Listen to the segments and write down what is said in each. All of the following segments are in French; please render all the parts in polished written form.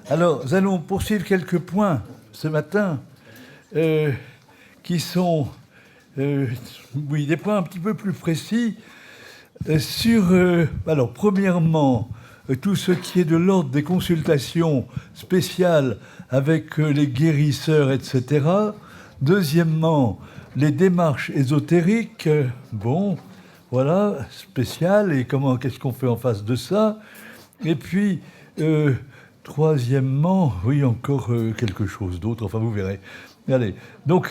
Alors, nous allons poursuivre quelques points ce matin qui sont des points un petit peu plus précis sur, alors, premièrement, tout ce qui est de l'ordre des consultations spéciales avec les guérisseurs, etc. Deuxièmement, les démarches ésotériques, voilà, spéciales, et qu'est-ce qu'on fait en face de ça. Et puis, troisièmement, oui, encore quelque chose d'autre, enfin vous verrez. Allez, donc,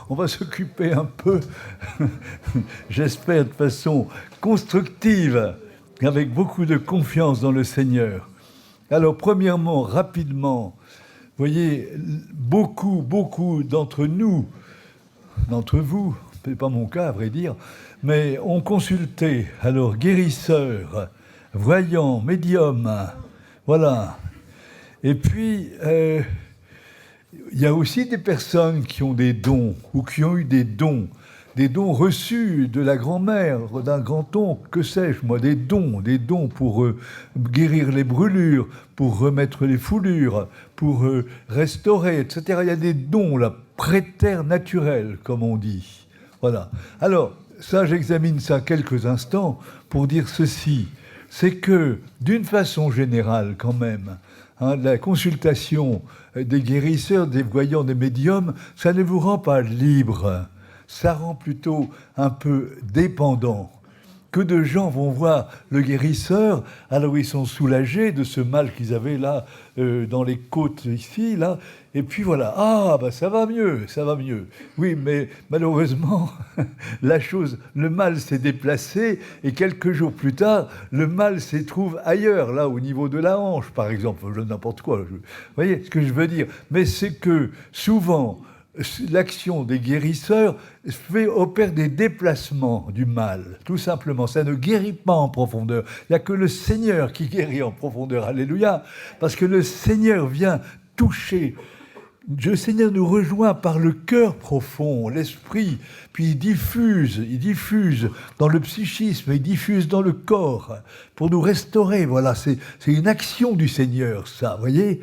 on va s'occuper un peu, j'espère de façon constructive, avec beaucoup de confiance dans le Seigneur. Alors, premièrement, rapidement, vous voyez, beaucoup d'entre nous, d'entre vous, ce n'est pas mon cas à vrai dire, mais ont consulté, alors, guérisseurs, voyants, médiums, voilà. Et puis, il y a aussi des personnes qui ont des dons, ou qui ont eu des dons reçus de la grand-mère, d'un grand-oncle, que sais-je moi, des dons pour guérir les brûlures, pour remettre les foulures, pour restaurer, etc. Il y a des dons, là, préternaturels, comme on dit. Voilà. Alors, ça, j'examine ça quelques instants pour dire ceci. C'est que, d'une façon générale, quand même, la consultation des guérisseurs, des voyants, des médiums, ça ne vous rend pas libre. Ça rend plutôt un peu dépendant. Que de gens vont voir le guérisseur, alors ils sont soulagés de ce mal qu'ils avaient là, dans les côtes ici, là, et puis voilà, ça va mieux. Oui, mais malheureusement, le mal s'est déplacé, et quelques jours plus tard, le mal se trouve ailleurs, là, au niveau de la hanche, par exemple, n'importe quoi. Vous voyez ce que je veux dire? Mais c'est que, souvent, l'action des guérisseurs opère des déplacements du mal, tout simplement. Ça ne guérit pas en profondeur. Il n'y a que le Seigneur qui guérit en profondeur. Alléluia. Parce que le Seigneur vient toucher. Le Seigneur nous rejoint par le cœur profond, l'esprit, puis il diffuse dans le psychisme, il diffuse dans le corps pour nous restaurer. Voilà, c'est une action du Seigneur, ça, vous voyez,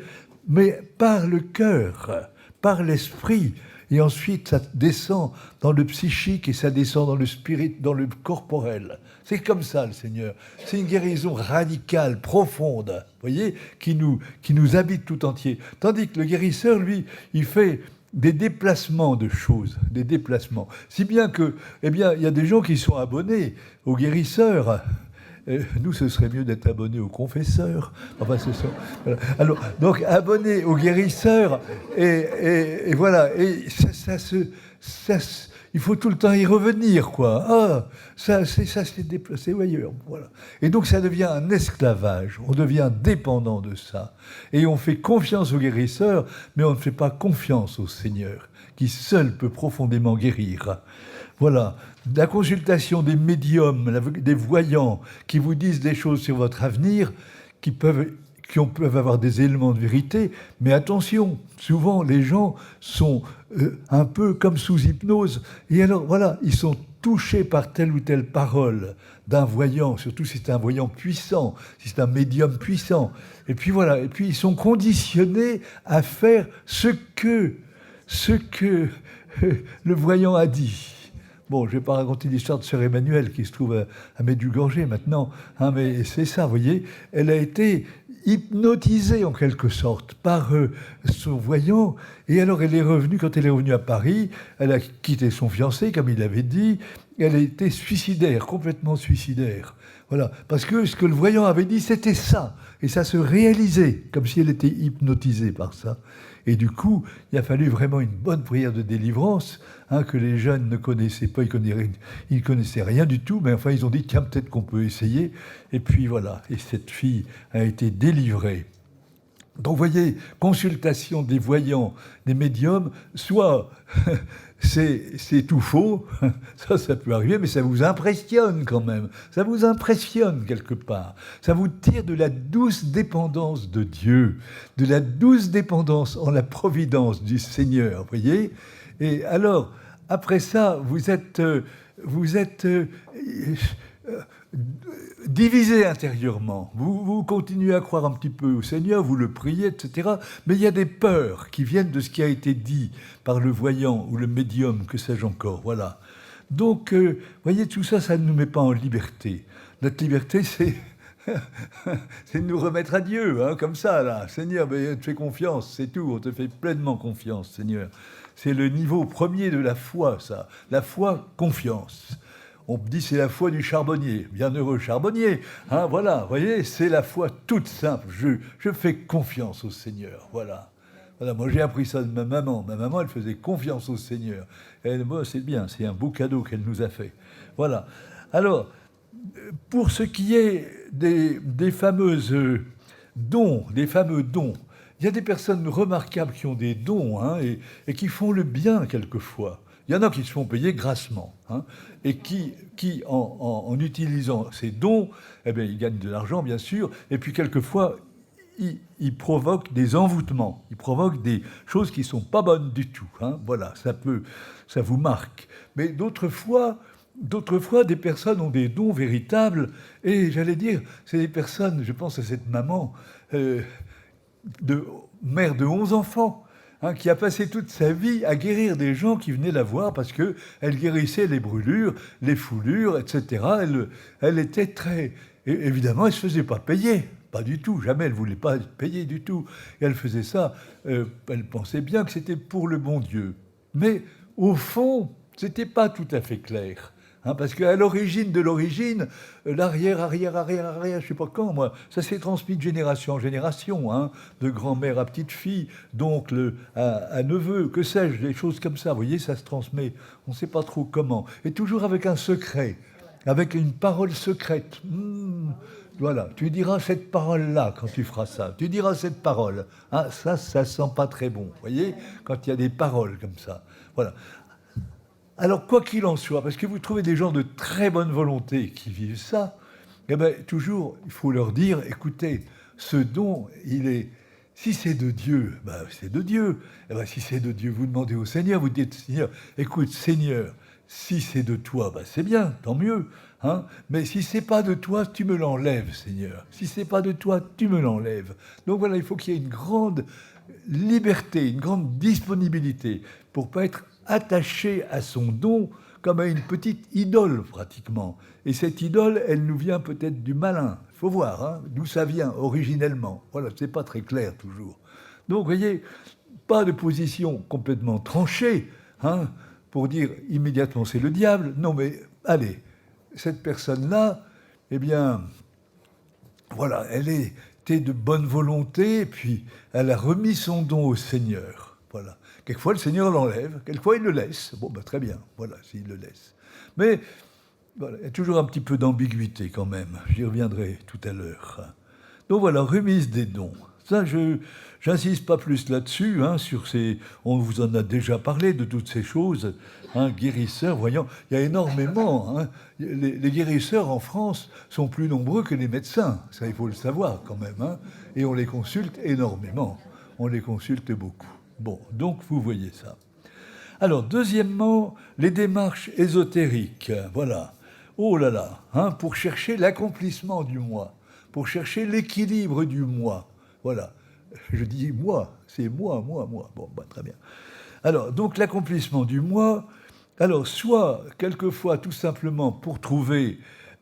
mais par le cœur, par l'esprit, et ensuite ça descend dans le psychique et ça descend dans le spirit, dans le corporel. C'est comme ça le Seigneur. C'est une guérison radicale, profonde, vous voyez, qui nous habite tout entier. Tandis que le guérisseur, lui, il fait des déplacements de choses, des déplacements. Si bien que, il y a des gens qui sont abonnés aux guérisseurs. Nous, ce serait mieux d'être abonnés aux confesseurs. Enfin, voilà. Alors, donc, abonnés aux guérisseurs, et voilà. Et il faut tout le temps y revenir, quoi. Ça s'est déplacé ailleurs. Voilà. Et donc, ça devient un esclavage. On devient dépendant de ça. Et on fait confiance aux guérisseurs, mais on ne fait pas confiance au Seigneur, qui seul peut profondément guérir. Voilà, la consultation des médiums, des voyants qui vous disent des choses sur votre avenir, qui peuvent avoir des éléments de vérité, mais attention, souvent les gens sont un peu comme sous hypnose, et alors voilà, ils sont touchés par telle ou telle parole d'un voyant, surtout si c'est un voyant puissant, si c'est un médium puissant, et puis voilà, et puis ils sont conditionnés à faire ce que le voyant a dit. Bon, je ne vais pas raconter l'histoire de sœur Emmanuelle qui se trouve à Medjugorje maintenant, mais c'est ça, vous voyez, elle a été hypnotisée en quelque sorte par son voyant, et alors elle est revenue, quand elle est revenue à Paris, elle a quitté son fiancé, comme il avait dit, elle a été suicidaire, complètement suicidaire. Voilà, parce que ce que le voyant avait dit, c'était ça, et ça se réalisait, comme si elle était hypnotisée par ça. Et du coup, il a fallu vraiment une bonne prière de délivrance, que les jeunes ne connaissaient pas, ils ne connaissaient rien du tout, mais enfin ils ont dit, tiens, peut-être qu'on peut essayer. Et puis voilà, et cette fille a été délivrée. Donc vous voyez, consultation des voyants, des médiums, soit c'est tout faux, ça peut arriver, mais ça vous impressionne quand même, ça vous impressionne quelque part, ça vous tire de la douce dépendance de Dieu, de la douce dépendance en la providence du Seigneur, vous voyez. Et alors, après ça, vous êtes divisé intérieurement. Vous continuez à croire un petit peu au Seigneur, vous le priez, etc. Mais il y a des peurs qui viennent de ce qui a été dit par le voyant ou le médium, que sais-je encore. Voilà. Donc, voyez, tout ça, ça ne nous met pas en liberté. Notre liberté, c'est c'est de nous remettre à Dieu, hein, comme ça, là. Seigneur, ben, on te fait confiance, c'est tout, on te fait pleinement confiance, Seigneur. C'est le niveau premier de la foi, ça. La foi, confiance. On dit c'est la foi du charbonnier. Bienheureux charbonnier. Hein, voilà, vous voyez, c'est la foi toute simple. Je fais confiance au Seigneur. Voilà. Voilà, moi j'ai appris ça de ma maman. Ma maman, elle faisait confiance au Seigneur. Et moi, c'est bien, c'est un beau cadeau qu'elle nous a fait. Voilà. Alors, pour ce qui est des fameuses dons, des fameux dons, il y a des personnes remarquables qui ont des dons, hein, et qui font le bien quelquefois. Il y en a qui se font payer grassement, hein, et qui en utilisant ces dons, eh bien, ils gagnent de l'argent, bien sûr, et puis quelquefois, ils provoquent des envoûtements, ils provoquent des choses qui ne sont pas bonnes du tout. Hein, voilà, ça vous marque. Mais d'autres fois, des personnes ont des dons véritables, et j'allais dire, c'est des personnes, je pense à cette maman, mère de 11 enfants, hein, qui a passé toute sa vie à guérir des gens qui venaient la voir parce qu'elle guérissait les brûlures, les foulures, etc. Elle était très... Et évidemment, elle ne se faisait pas payer, pas du tout, jamais elle ne voulait pas être payée du tout. Et elle faisait ça, elle pensait bien que c'était pour le bon Dieu. Mais au fond, ce n'était pas tout à fait clair. Hein, parce qu'à l'origine de l'origine, l'arrière, je ne sais pas quand, moi, ça s'est transmis de génération en génération, hein, de grand-mère à petite-fille, d'oncle à neveu, que sais-je, des choses comme ça. Vous voyez, ça se transmet, on ne sait pas trop comment. Et toujours avec un secret, avec une parole secrète. Voilà, tu diras cette parole-là quand tu feras ça. Tu diras cette parole. Ah, ça sent pas très bon. Vous voyez, quand il y a des paroles comme ça. Voilà. Alors, quoi qu'il en soit, parce que vous trouvez des gens de très bonne volonté qui vivent ça, eh bien, toujours, il faut leur dire, écoutez, ce don, si c'est de Dieu, ben, c'est de Dieu. Eh bien, si c'est de Dieu, vous demandez au Seigneur, vous dites, Seigneur, écoute, Seigneur, si c'est de toi, ben, c'est bien, tant mieux. Hein, mais si c'est pas de toi, tu me l'enlèves, Seigneur. Si c'est pas de toi, tu me l'enlèves. Donc voilà, il faut qu'il y ait une grande liberté, une grande disponibilité pour pas être attaché à son don comme à une petite idole pratiquement. Et cette idole, elle nous vient peut-être du malin. Il faut voir, hein, d'où ça vient originellement. Voilà, c'est pas très clair toujours. Donc, vous voyez, pas de position complètement tranchée, hein, pour dire immédiatement c'est le diable. Non, mais allez, cette personne-là, eh bien, voilà, elle était de bonne volonté, et puis elle a remis son don au Seigneur. Voilà. Quelquefois, le Seigneur l'enlève, quelquefois, il le laisse. Bon, ben, très bien, voilà, s'il le laisse. Mais voilà, il y a toujours un petit peu d'ambiguïté quand même. J'y reviendrai tout à l'heure. Donc voilà, remise des dons. Ça, je n'insiste pas plus là-dessus. Hein, on vous en a déjà parlé de toutes ces choses. Hein, guérisseurs, voyons, il y a énormément. Hein, les guérisseurs en France sont plus nombreux que les médecins. Ça, il faut le savoir quand même. Hein, et on les consulte énormément. On les consulte beaucoup. Bon, donc vous voyez ça. Alors, deuxièmement, les démarches ésotériques. Voilà. Oh là là, hein, pour chercher l'accomplissement du moi, pour chercher l'équilibre du moi. Voilà. Je dis moi, c'est moi. Bon, bah, très bien. Alors, donc l'accomplissement du moi, alors soit quelquefois tout simplement pour trouver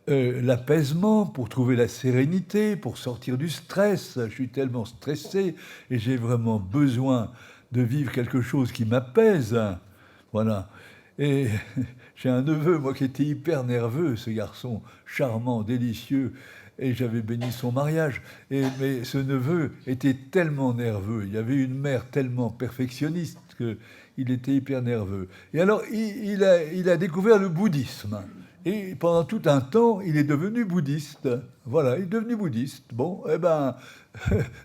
l'apaisement, pour trouver la sérénité, pour sortir du stress. Je suis tellement stressé et j'ai vraiment besoin de vivre quelque chose qui m'apaise. Voilà. Et j'ai un neveu, moi, qui était hyper nerveux, ce garçon charmant, délicieux, et j'avais béni son mariage. Mais ce neveu était tellement nerveux, il y avait une mère tellement perfectionniste qu'il était hyper nerveux. Et alors, il a découvert le bouddhisme. Et pendant tout un temps, il est devenu bouddhiste. Voilà, il est devenu bouddhiste. Bon, eh ben,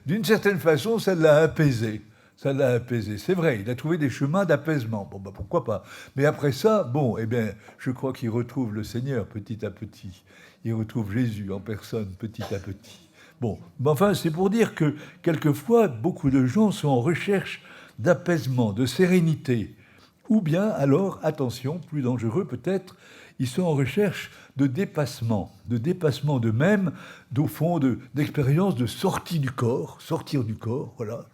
d'une certaine façon, ça l'a apaisé. Ça l'a apaisé. C'est vrai, il a trouvé des chemins d'apaisement. Bon, ben, pourquoi pas. Mais après ça, bon, eh bien, je crois qu'il retrouve le Seigneur petit à petit. Il retrouve Jésus en personne petit à petit. Bon, mais enfin, c'est pour dire que quelquefois, beaucoup de gens sont en recherche d'apaisement, de sérénité. Ou bien, alors, attention, plus dangereux peut-être, ils sont en recherche de dépassement d'eux-mêmes, au fond, d'expérience de sortie du corps, sortir du corps, voilà,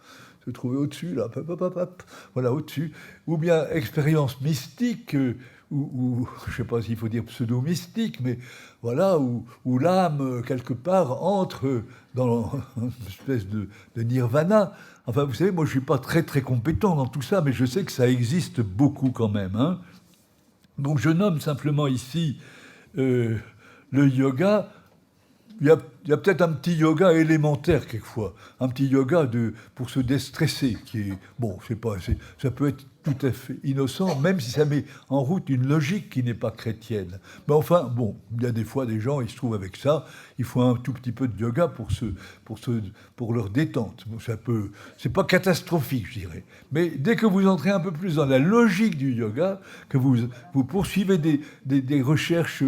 se trouver au-dessus, là, hop, hop, hop, hop, voilà, au-dessus, ou bien expérience mystique, ou je ne sais pas s'il faut dire pseudo-mystique, mais voilà, où l'âme, quelque part, entre dans une espèce de nirvana. Enfin, vous savez, moi, je ne suis pas très, très compétent dans tout ça, mais je sais que ça existe beaucoup quand même, hein. Donc, je nomme simplement ici le yoga. Il y a peut-être un petit yoga élémentaire quelquefois, un petit yoga pour se déstresser, qui est, bon, je sais pas, ça peut être tout à fait innocent, même si ça met en route une logique qui n'est pas chrétienne. Mais enfin, bon, il y a des fois des gens, ils se trouvent avec ça, il faut un tout petit peu de yoga pour leur détente. Bon, c'est pas catastrophique, je dirais. Mais dès que vous entrez un peu plus dans la logique du yoga, que vous poursuivez des recherches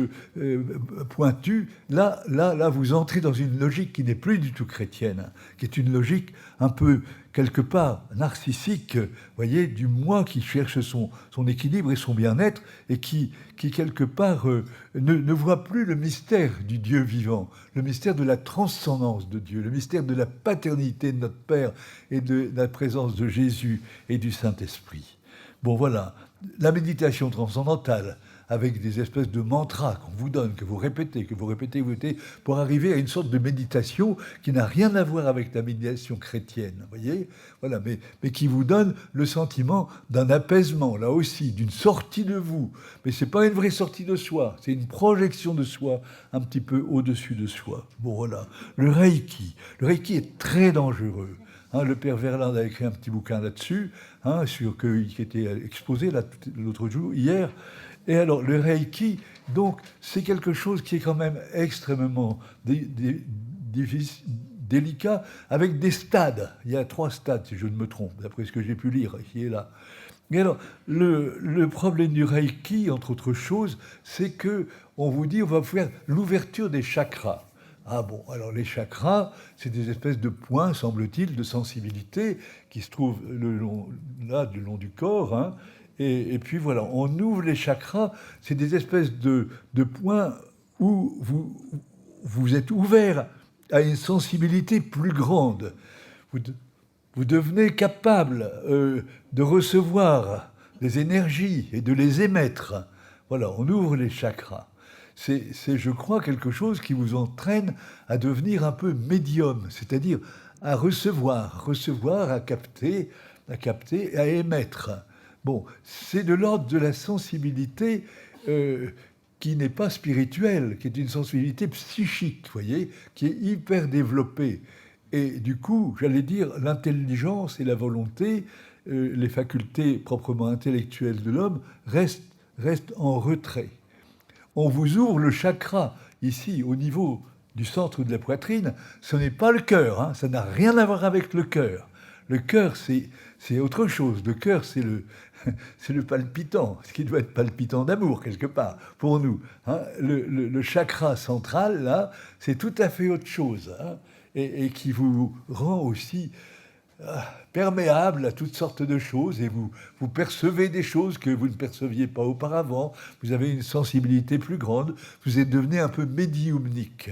pointues, là, vous entrez dans une logique qui n'est plus du tout chrétienne, qui est une logique un peu, quelque part, narcissique, voyez, du moi qui cherche son équilibre et son bien-être, et qui quelque part, ne voit plus le mystère du Dieu vivant, le mystère de la transcendance de Dieu, le mystère de la paternité de notre Père et de la présence de Jésus et du Saint-Esprit. Bon, voilà, la méditation transcendantale, avec des espèces de mantras qu'on vous donne, que vous répétez, pour arriver à une sorte de méditation qui n'a rien à voir avec la méditation chrétienne, voyez, voilà, mais qui vous donne le sentiment d'un apaisement, là aussi, d'une sortie de vous. Mais c'est pas une vraie sortie de soi, c'est une projection de soi un petit peu au-dessus de soi. Bon, voilà. Le Reiki est très dangereux. Hein, le père Verland a écrit un petit bouquin là-dessus, hein, qui était exposé l'autre jour, hier. Et alors, le Reiki, donc, c'est quelque chose qui est quand même extrêmement délicat, avec des stades. Il y a 3 stades, si je ne me trompe, d'après ce que j'ai pu lire ici et là. Et alors, le problème du Reiki, entre autres choses, c'est que on vous dit on va faire l'ouverture des chakras. Ah bon, alors les chakras, c'est des espèces de points, semble-t-il, de sensibilité qui se trouvent le long du corps, hein. Et puis voilà, on ouvre les chakras, c'est des espèces de points où vous êtes ouvert à une sensibilité plus grande. Vous devenez capable de recevoir des énergies et de les émettre. Voilà, on ouvre les chakras. C'est, je crois, quelque chose qui vous entraîne à devenir un peu médium, c'est-à-dire à recevoir, à capter, à émettre. Bon, c'est de l'ordre de la sensibilité qui n'est pas spirituelle, qui est une sensibilité psychique, vous voyez, qui est hyper développée. Et du coup, j'allais dire, l'intelligence et la volonté, les facultés proprement intellectuelles de l'homme restent en retrait. On vous ouvre le chakra, ici, au niveau du centre de la poitrine. Ce n'est pas le cœur, hein, ça n'a rien à voir avec le cœur. Le cœur, c'est autre chose. Le cœur, c'est le palpitant, ce qui doit être palpitant d'amour, quelque part, pour nous. Hein. Le chakra central, là, c'est tout à fait autre chose, hein, et qui vous rend aussi perméable à toutes sortes de choses, et vous percevez des choses que vous ne perceviez pas auparavant, vous avez une sensibilité plus grande, vous êtes devenu un peu médiumnique.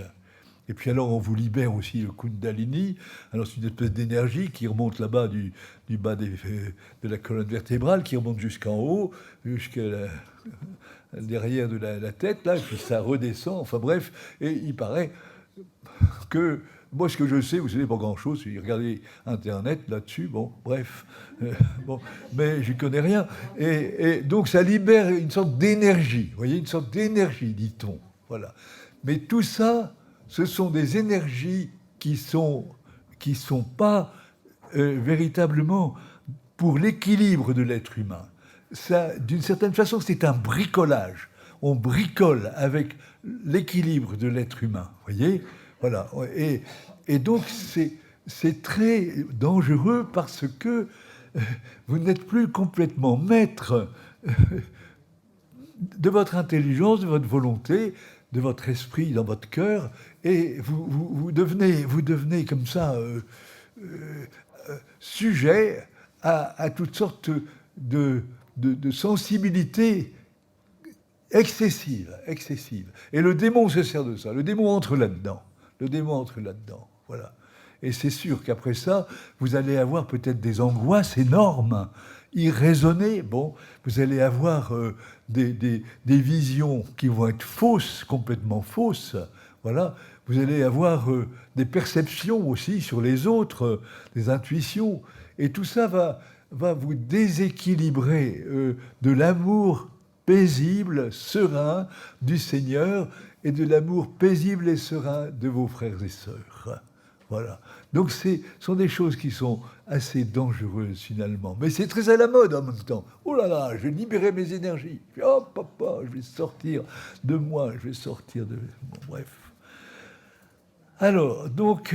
Et puis alors on vous libère aussi le Kundalini, alors c'est une espèce d'énergie qui remonte là-bas du bas de la colonne vertébrale, qui remonte jusqu'en haut, jusqu'à derrière de la tête, là, et puis ça redescend, enfin bref, et il paraît que... Moi, ce que je sais, vous savez pas grand-chose, j'ai regardé Internet là-dessus, bon, bref, bon, mais je connais rien. Et donc, ça libère une sorte d'énergie, vous voyez, une sorte d'énergie, dit-on, voilà. Mais tout ça, ce sont des énergies qui sont pas véritablement pour l'équilibre de l'être humain. Ça, d'une certaine façon, c'est un bricolage. On bricole avec l'équilibre de l'être humain, vous voyez ? Voilà. Et donc, c'est très dangereux parce que vous n'êtes plus complètement maître de votre intelligence, de votre volonté, de votre esprit dans votre cœur, et vous devenez comme ça sujet à toutes sortes de de sensibilité excessive. Et le démon se sert de ça. Le démon entre là-dedans. Voilà. Et c'est sûr qu'après ça, vous allez avoir peut-être des angoisses énormes, irraisonnées. Bon, vous allez avoir des visions qui vont être fausses, complètement fausses. Voilà. Vous allez avoir des perceptions aussi sur les autres, des intuitions. Et tout ça va vous déséquilibrer de l'amour paisible, serein du Seigneur et de l'amour paisible et serein de vos frères et sœurs. Voilà. Donc ce sont des choses qui sont assez dangereuses finalement. Mais c'est très à la mode en même temps. Oh là là, je vais libérer mes énergies. Oh papa, je vais sortir de moi, je vais sortir de... Bon, bref. Alors, donc...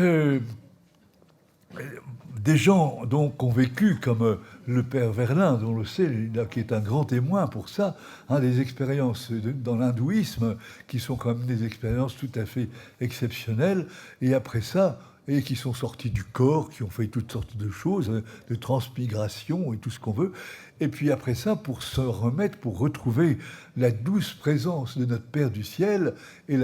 des gens donc, ont vécu, comme le père Verlin, dont on le sait, qui est un grand témoin pour ça, des expériences dans l'hindouisme qui sont quand même des expériences tout à fait exceptionnelles. Et après ça, et qui sont sortis du corps, qui ont fait toutes sortes de choses, de transmigration et tout ce qu'on veut. Et puis après ça, pour se remettre, pour retrouver la douce présence de notre Père du ciel et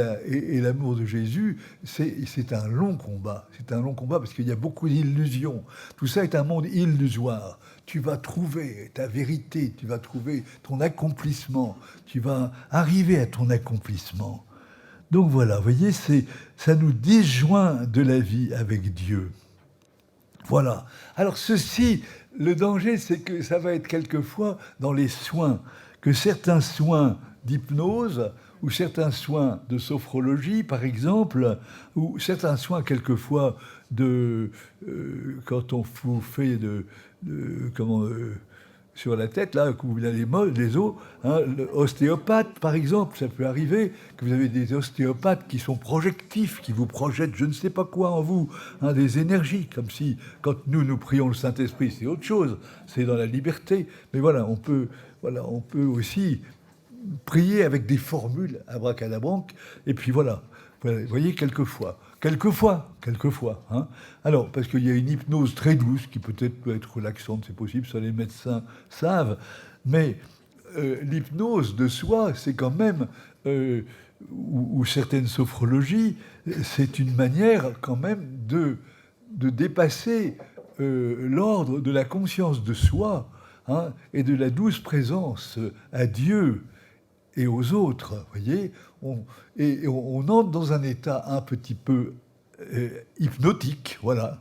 l'amour de Jésus, c'est un long combat. C'est un long combat parce qu'il y a beaucoup d'illusions. Tout ça est un monde illusoire. Tu vas trouver ta vérité, tu vas trouver ton accomplissement, tu vas arriver à ton accomplissement. Donc voilà, vous voyez, ça nous disjoint de la vie avec Dieu. Voilà. Alors ceci, le danger, c'est que ça va être quelquefois dans les soins, que certains soins d'hypnose ou certains soins de sophrologie, par exemple, ou certains soins quelquefois quand on vous fait sur la tête, là, que vous avez les os, ostéopathe, par exemple, ça peut arriver que vous avez des ostéopathes qui sont projectifs, qui vous projettent je ne sais pas quoi en vous, des énergies, comme si, quand nous prions le Saint-Esprit, c'est autre chose, c'est dans la liberté. Mais voilà, on peut aussi prier avec des formules abracadabranques, et puis voilà, vous voyez, quelquefois. Alors, parce qu'il y a une hypnose très douce qui peut-être peut être relaxante, c'est possible, ça les médecins savent, mais l'hypnose de soi, c'est quand même, ou certaines sophrologies, c'est une manière quand même de dépasser l'ordre de la conscience de soi et de la douce présence à Dieu et aux autres, vous voyez, on entre dans un état un petit peu hypnotique, voilà.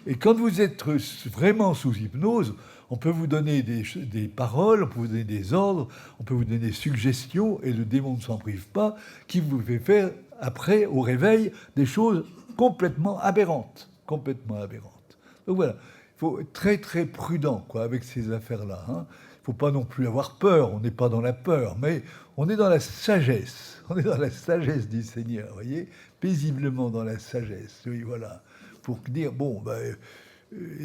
Et quand vous êtes vraiment sous hypnose, on peut vous donner des paroles, on peut vous donner des ordres, on peut vous donner des suggestions, et le démon ne s'en prive pas, qui vous fait faire, après, au réveil, des choses complètement aberrantes. Donc voilà, il faut être très très prudent avec ces affaires-là. Il ne faut pas non plus avoir peur, on n'est pas dans la peur, mais on est dans la sagesse. On est dans la sagesse du Seigneur, vous voyez, paisiblement dans la sagesse, oui, voilà. Pour dire,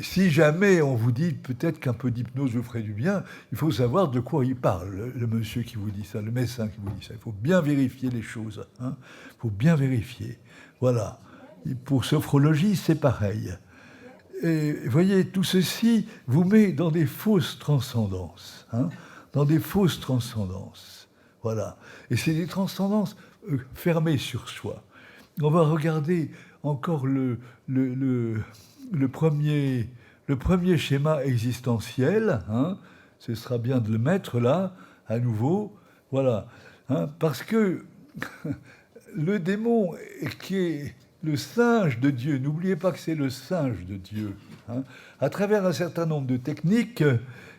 si jamais on vous dit peut-être qu'un peu d'hypnose vous ferait du bien, il faut savoir de quoi il parle, le monsieur qui vous dit ça, le médecin qui vous dit ça. Il faut bien vérifier les choses, Il faut bien vérifier, voilà. Et pour sophrologie, c'est pareil. Et vous voyez, tout ceci vous met dans des fausses transcendances, dans des fausses transcendances. Voilà. Et c'est des transcendances fermées sur soi. On va regarder encore le premier schéma existentiel. Ce sera bien de le mettre là, à nouveau. Voilà. Parce que le démon qui est le singe de Dieu, n'oubliez pas que c'est le singe de Dieu, à travers un certain nombre de techniques,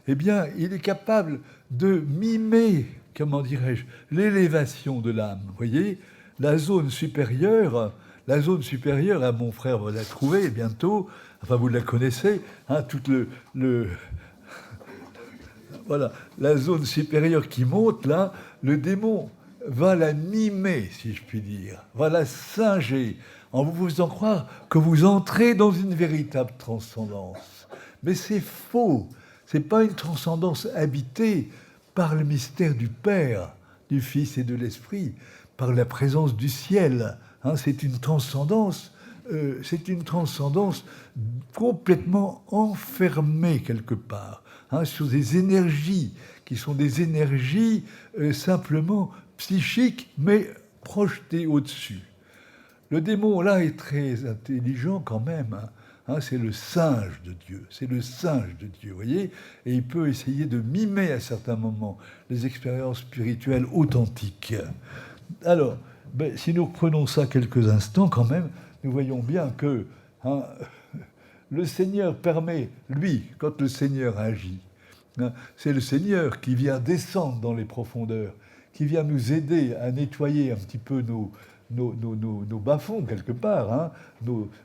eh bien, il est capable de mimer, comment dirais-je, l'élévation de l'âme. Vous voyez, la zone supérieure, mon frère va la trouver bientôt, enfin vous la connaissez, toute voilà, la zone supérieure qui monte là, le démon va la mimer, si je puis dire, va la singer, en vous faisant croire que vous entrez dans une véritable transcendance. Mais c'est faux. Ce n'est pas une transcendance habitée par le mystère du Père, du Fils et de l'Esprit, par la présence du ciel. C'est une transcendance c'est une transcendance complètement enfermée quelque part, sur des énergies qui sont des énergies simplement psychiques, mais projetées au-dessus. Le démon, là, est très intelligent quand même. C'est le singe de Dieu. C'est le singe de Dieu, vous voyez. Et il peut essayer de mimer à certains moments les expériences spirituelles authentiques. Alors, si nous reprenons ça quelques instants quand même, nous voyons bien que le Seigneur permet, lui, quand le Seigneur agit, c'est le Seigneur qui vient descendre dans les profondeurs, qui vient nous aider à nettoyer un petit peu nos bas-fonds, quelque part,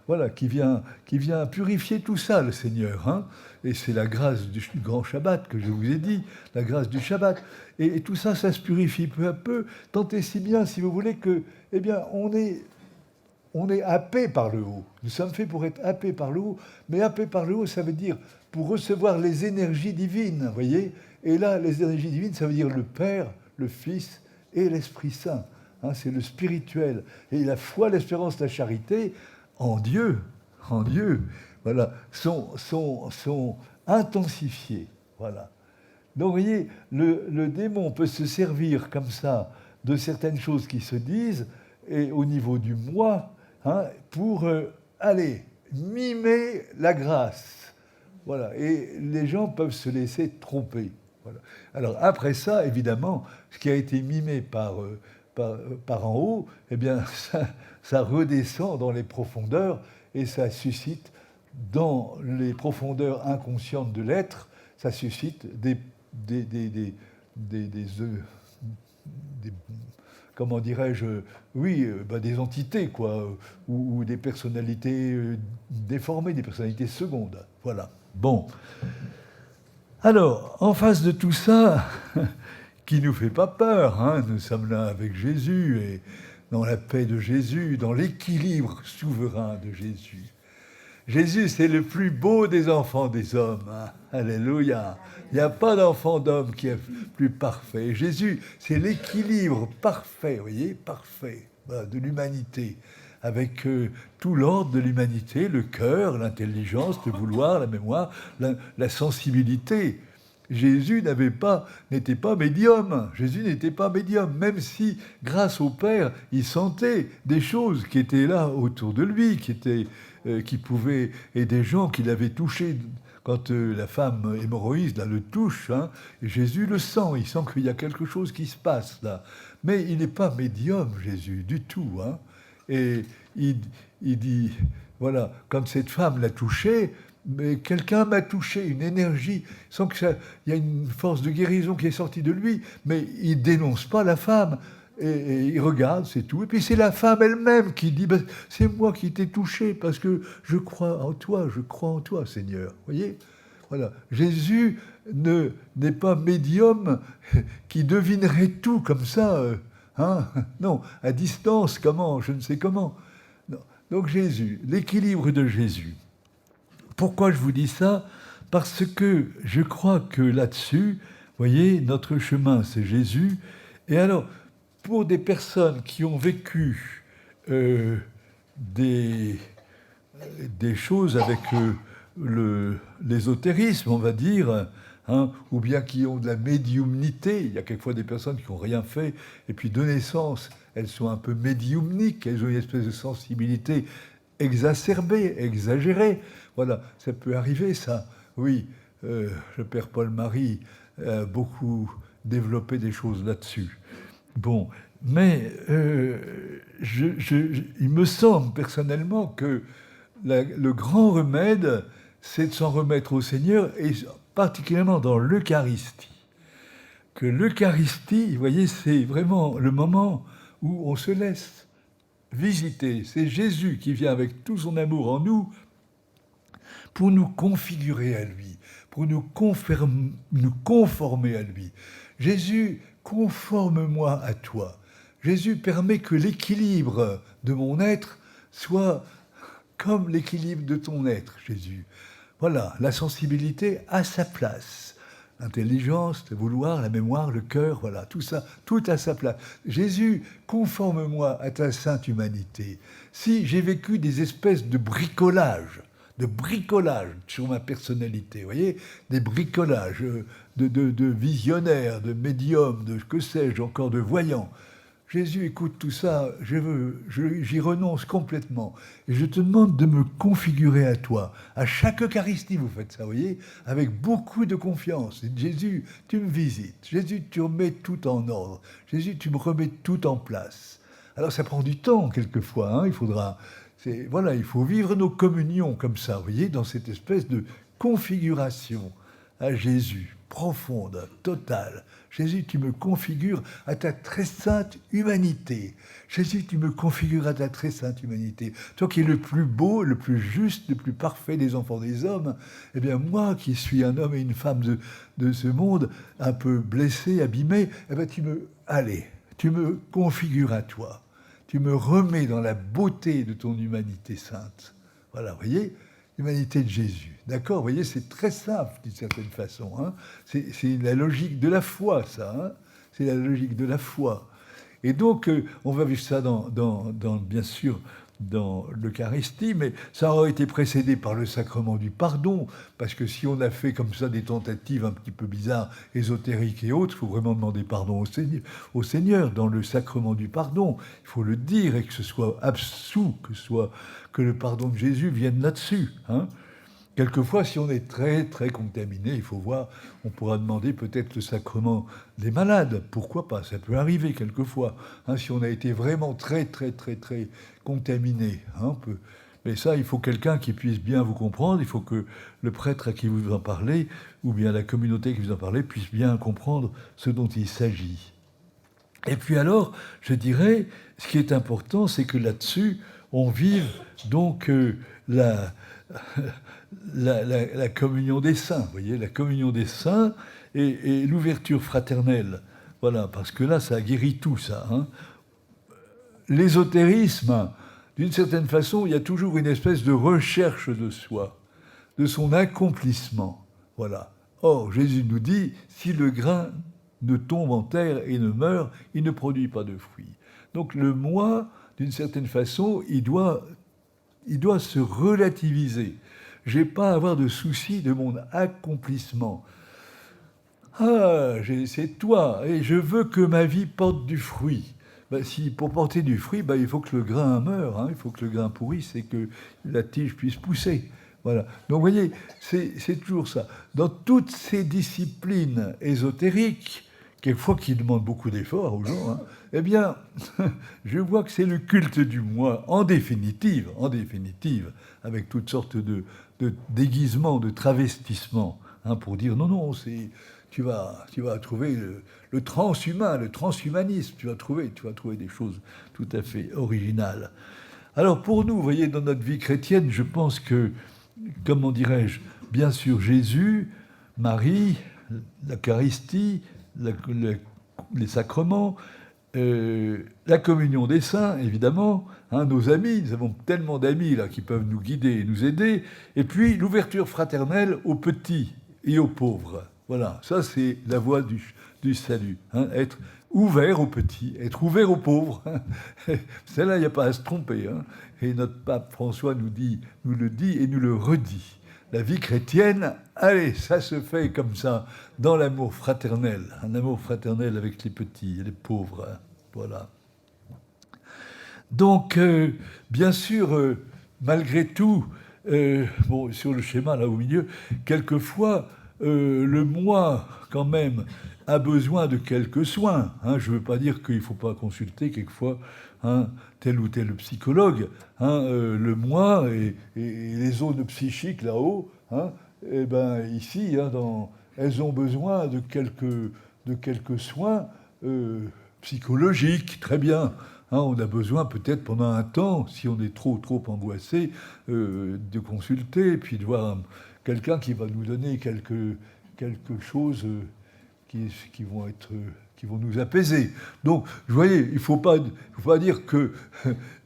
voilà, qui vient purifier tout ça, le Seigneur. Et c'est la grâce du grand Shabbat que je vous ai dit, la grâce du Shabbat. Et tout ça, ça se purifie peu à peu, tant et si bien, si vous voulez, que, eh bien, on est happé par le haut. Nous sommes faits pour être happés par le haut, mais happé par le haut, ça veut dire pour recevoir les énergies divines, vous voyez. Et là, les énergies divines, ça veut dire le Père, le Fils et l'Esprit Saint. C'est le spirituel. Et la foi, l'espérance, la charité, en Dieu, voilà, sont intensifiées. Voilà. Donc, vous voyez, le démon peut se servir comme ça de certaines choses qui se disent, et au niveau du moi, pour aller mimer la grâce. Voilà. Et les gens peuvent se laisser tromper. Voilà. Alors, après ça, évidemment, ce qui a été mimé par en haut, eh bien, ça redescend dans les profondeurs et ça suscite, dans les profondeurs inconscientes de l'être, ça suscite des comment dirais-je, oui, des entités, quoi, ou des personnalités déformées, des personnalités secondes. Voilà. Bon. Alors, en face de tout ça, qui ne nous fait pas peur, nous sommes là avec Jésus, et dans la paix de Jésus, dans l'équilibre souverain de Jésus. Jésus, c'est le plus beau des enfants des hommes. Alléluia. Il n'y a pas d'enfant d'homme qui est plus parfait. Jésus, c'est l'équilibre parfait, vous voyez, parfait, de l'humanité, avec tout l'ordre de l'humanité, le cœur, l'intelligence, le vouloir, la mémoire, la sensibilité. Jésus n'était pas médium. Jésus n'était pas médium, même si, grâce au Père, il sentait des choses qui étaient là autour de lui, qui pouvaient, et des gens qui l'avaient touché. Quand la femme hémorroïde le touche, et Jésus le sent, il sent qu'il y a quelque chose qui se passe là. Mais il n'est pas médium, Jésus, du tout. Et il dit, voilà, quand cette femme l'a touché, mais quelqu'un m'a touché, une énergie, sans qu'il y a une force de guérison qui est sortie de lui, mais il ne dénonce pas la femme, et il regarde, c'est tout. Et puis c'est la femme elle-même qui dit, c'est moi qui t'ai touché, parce que je crois en toi, Seigneur. Vous voyez ? Voilà. Jésus n'est pas médium qui devinerait tout comme ça, non, à distance, comment, je ne sais comment. Non. Donc Jésus, l'équilibre de Jésus. Pourquoi je vous dis ça ? Parce que je crois que là-dessus, vous voyez, notre chemin, c'est Jésus. Et alors, pour des personnes qui ont vécu des choses avec l'ésotérisme, on va dire, ou bien qui ont de la médiumnité, il y a quelquefois des personnes qui n'ont rien fait, et puis de naissance, elles sont un peu médiumniques, elles ont une espèce de sensibilité exacerbée, exagérée. Voilà, ça peut arriver, ça. Oui, le père Paul-Marie a beaucoup développé des choses là-dessus. Bon, mais il me semble personnellement que le grand remède, c'est de s'en remettre au Seigneur, et particulièrement dans l'Eucharistie. Que l'Eucharistie, vous voyez, c'est vraiment le moment où on se laisse visiter. C'est Jésus qui vient avec tout son amour en nous pour nous configurer à lui, pour nous conformer à lui. Jésus, conforme-moi à toi. Jésus permet que l'équilibre de mon être soit comme l'équilibre de ton être, Jésus. Voilà, la sensibilité à sa place. L'intelligence, le vouloir, la mémoire, le cœur, voilà, tout ça, tout à sa place. Jésus, conforme-moi à ta sainte humanité. Si j'ai vécu des espèces de bricolage sur ma personnalité, vous voyez, des bricolages de visionnaires, de médiums, de que sais-je, encore de voyants. Jésus, écoute tout ça, j'y renonce complètement. Et je te demande de me configurer à toi. À chaque Eucharistie, vous faites ça, vous voyez, avec beaucoup de confiance. Et Jésus, tu me visites. Jésus, tu remets tout en ordre. Jésus, tu me remets tout en place. Alors ça prend du temps, quelquefois. Hein, voilà, il faut vivre nos communions comme ça, vous voyez, dans cette espèce de configuration à Jésus, profonde, totale. Jésus, tu me configures à ta très sainte humanité. Jésus, tu me configures à ta très sainte humanité. Toi qui es le plus beau, le plus juste, le plus parfait des enfants des hommes, eh bien moi qui suis un homme et une femme de ce monde, un peu blessé, abîmé, eh bien tu me configures à toi. Tu me remets dans la beauté de ton humanité sainte. Voilà, vous voyez, l'humanité de Jésus. D'accord, vous voyez, c'est très simple d'une certaine façon. Hein. C'est la logique de la foi, ça. Hein. C'est la logique de la foi. Et donc, on va vivre ça bien sûr, dans l'Eucharistie, mais ça aura été précédé par le sacrement du pardon, parce que si on a fait comme ça des tentatives un petit peu bizarres, ésotériques et autres, il faut vraiment demander pardon au Seigneur dans le sacrement du pardon. Il faut le dire et que ce soit absous, que le pardon de Jésus vienne là-dessus. Hein. Quelquefois, si on est très, très contaminé, il faut voir, on pourra demander peut-être le sacrement des malades. Pourquoi pas? Ça peut arriver quelquefois. Hein, si on a été vraiment très, très, très, très contaminé. Hein, mais ça, il faut quelqu'un qui puisse bien vous comprendre. Il faut que le prêtre à qui vous en parlez, ou bien la communauté qui vous en parlez, puisse bien comprendre ce dont il s'agit. Et puis alors, je dirais, ce qui est important, c'est que là-dessus, on vive donc la communion des saints, vous voyez, la communion des saints et l'ouverture fraternelle. Voilà, parce que là, ça guérit tout, ça. Hein. L'ésotérisme, d'une certaine façon, il y a toujours une espèce de recherche de soi, de son accomplissement. Voilà. Or, Jésus nous dit, si le grain ne tombe en terre et ne meurt, il ne produit pas de fruits. Donc le moi, d'une certaine façon, il doit se relativiser. Je n'ai pas à avoir de souci de mon accomplissement. Ah, c'est toi, et je veux que ma vie porte du fruit. Ben, pour porter du fruit, ben, il faut que le grain meure, hein, il faut que le grain pourrisse et que la tige puisse pousser. Voilà. Donc vous voyez, c'est toujours ça. Dans toutes ces disciplines ésotériques, quelquefois qui demandent beaucoup d'efforts aux gens, hein, eh bien, je vois que c'est le culte du moi, en définitive, avec toutes sortes de déguisements, de travestissements, hein, pour dire non, tu vas trouver le transhumain, le transhumanisme, tu vas trouver des choses tout à fait originales. Alors pour nous, vous voyez, dans notre vie chrétienne, je pense que, comment dirais-je, bien sûr Jésus, Marie, l'Eucharistie, les sacrements, la communion des saints, évidemment, hein, nos amis, nous avons tellement d'amis là qui peuvent nous guider et nous aider, et puis l'ouverture fraternelle aux petits et aux pauvres. Voilà, ça c'est la voie du salut, hein, être ouvert aux petits, être ouvert aux pauvres. Celle-là, il n'y a pas à se tromper. Hein. Et notre pape François nous le dit et nous le redit. La vie chrétienne, allez, ça se fait comme ça, dans l'amour fraternel, un amour fraternel avec les petits et les pauvres. Hein. Voilà. Donc, bien sûr, malgré tout, sur le schéma là au milieu, quelquefois, le moi, quand même, a besoin de quelques soins. Hein. Je ne veux pas dire qu'il ne faut pas consulter quelquefois tel ou tel psychologue. Le moi et les zones psychiques là-haut, et ben, ici, elles ont besoin de quelques soins psychologiques, très bien. On a besoin peut-être pendant un temps, si on est trop angoissé, de consulter, et puis de voir quelqu'un qui va nous donner quelque chose qui vont nous apaiser. Donc, vous voyez, il ne faut pas dire que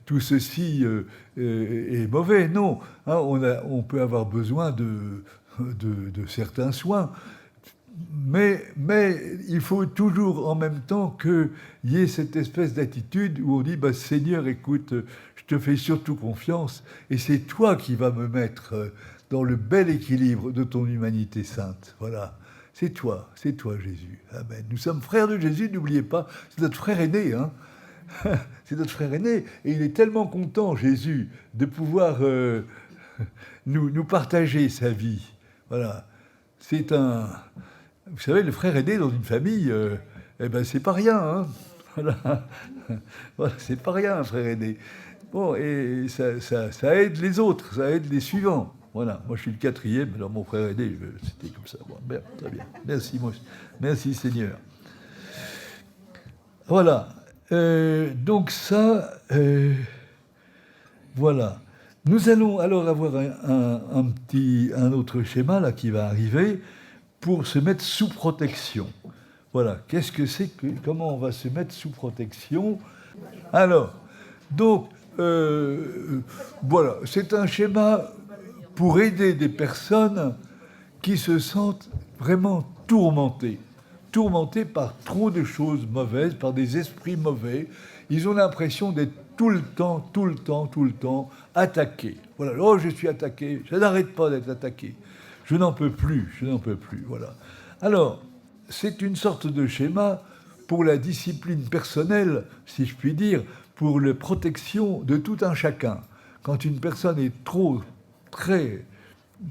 tout ceci est mauvais. Non, on peut avoir besoin de certains soins. Mais il faut toujours en même temps qu'il y ait cette espèce d'attitude où on dit bah, Seigneur, écoute, je te fais surtout confiance et c'est toi qui vas me mettre dans le bel équilibre de ton humanité sainte. Voilà. C'est toi Jésus. Amen. Nous sommes frères de Jésus, n'oubliez pas, c'est notre frère aîné. Hein. C'est notre frère aîné. Et il est tellement content, Jésus, de pouvoir nous partager sa vie. Voilà. C'est un... Vous savez, le frère aîné dans une famille, eh ben, c'est pas rien. Hein. Voilà. Voilà, c'est pas rien, un frère aîné. Bon, et ça aide les autres, ça aide les suivants. Voilà, moi je suis le quatrième, alors mon frère aîné, c'était comme ça. Bon, bien, très bien. Merci Seigneur. Voilà. Donc ça, voilà. Nous allons alors avoir un autre schéma là qui va arriver pour se mettre sous protection. Voilà. Qu'est-ce que c'est que comment on va se mettre sous protection? Alors, donc voilà, c'est un schéma pour aider des personnes qui se sentent vraiment tourmentées par trop de choses mauvaises, par des esprits mauvais. Ils ont l'impression d'être tout le temps attaqués. Voilà, oh, je suis attaqué, je n'arrête pas d'être attaqué. Je n'en peux plus, voilà. Alors, c'est une sorte de schéma pour la discipline personnelle, si je puis dire, pour la protection de tout un chacun. Quand une personne est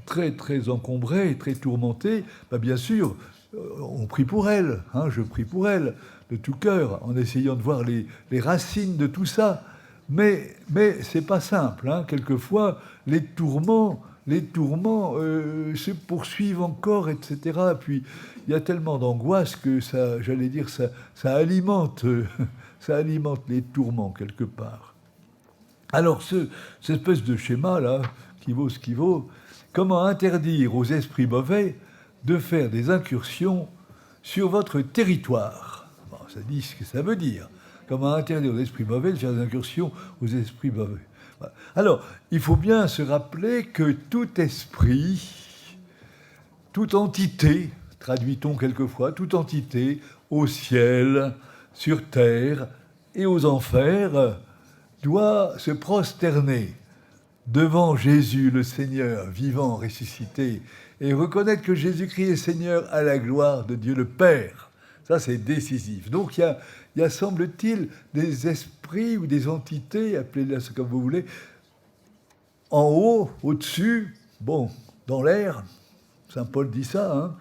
très encombrée, très tourmentée, bah bien sûr, on prie pour elle, hein, je prie pour elle de tout cœur, en essayant de voir les racines de tout ça. Mais c'est pas simple, hein. Quelquefois, les tourments se poursuivent encore, etc. Et puis, il y a tellement d'angoisse que ça, j'allais dire, ça alimente les tourments quelque part. Alors, cette espèce de schéma-là, qui vaut ce qui vaut, comment interdire aux esprits mauvais de faire des incursions sur votre territoire? Bon, ça dit ce que ça veut dire. Comment interdire aux esprits mauvais de faire des incursions aux esprits mauvais? Alors, il faut bien se rappeler que tout esprit, toute entité, traduit-on quelquefois, toute entité au ciel, sur terre et aux enfers, doit se prosterner devant Jésus, le Seigneur, vivant, ressuscité, et reconnaître que Jésus-Christ est Seigneur à la gloire de Dieu le Père. Ça, c'est décisif. Donc, il y a, semble-t-il, des esprits ou des entités, appelez-les comme vous voulez, en haut, au-dessus, bon, dans l'air, Saint Paul dit ça, hein.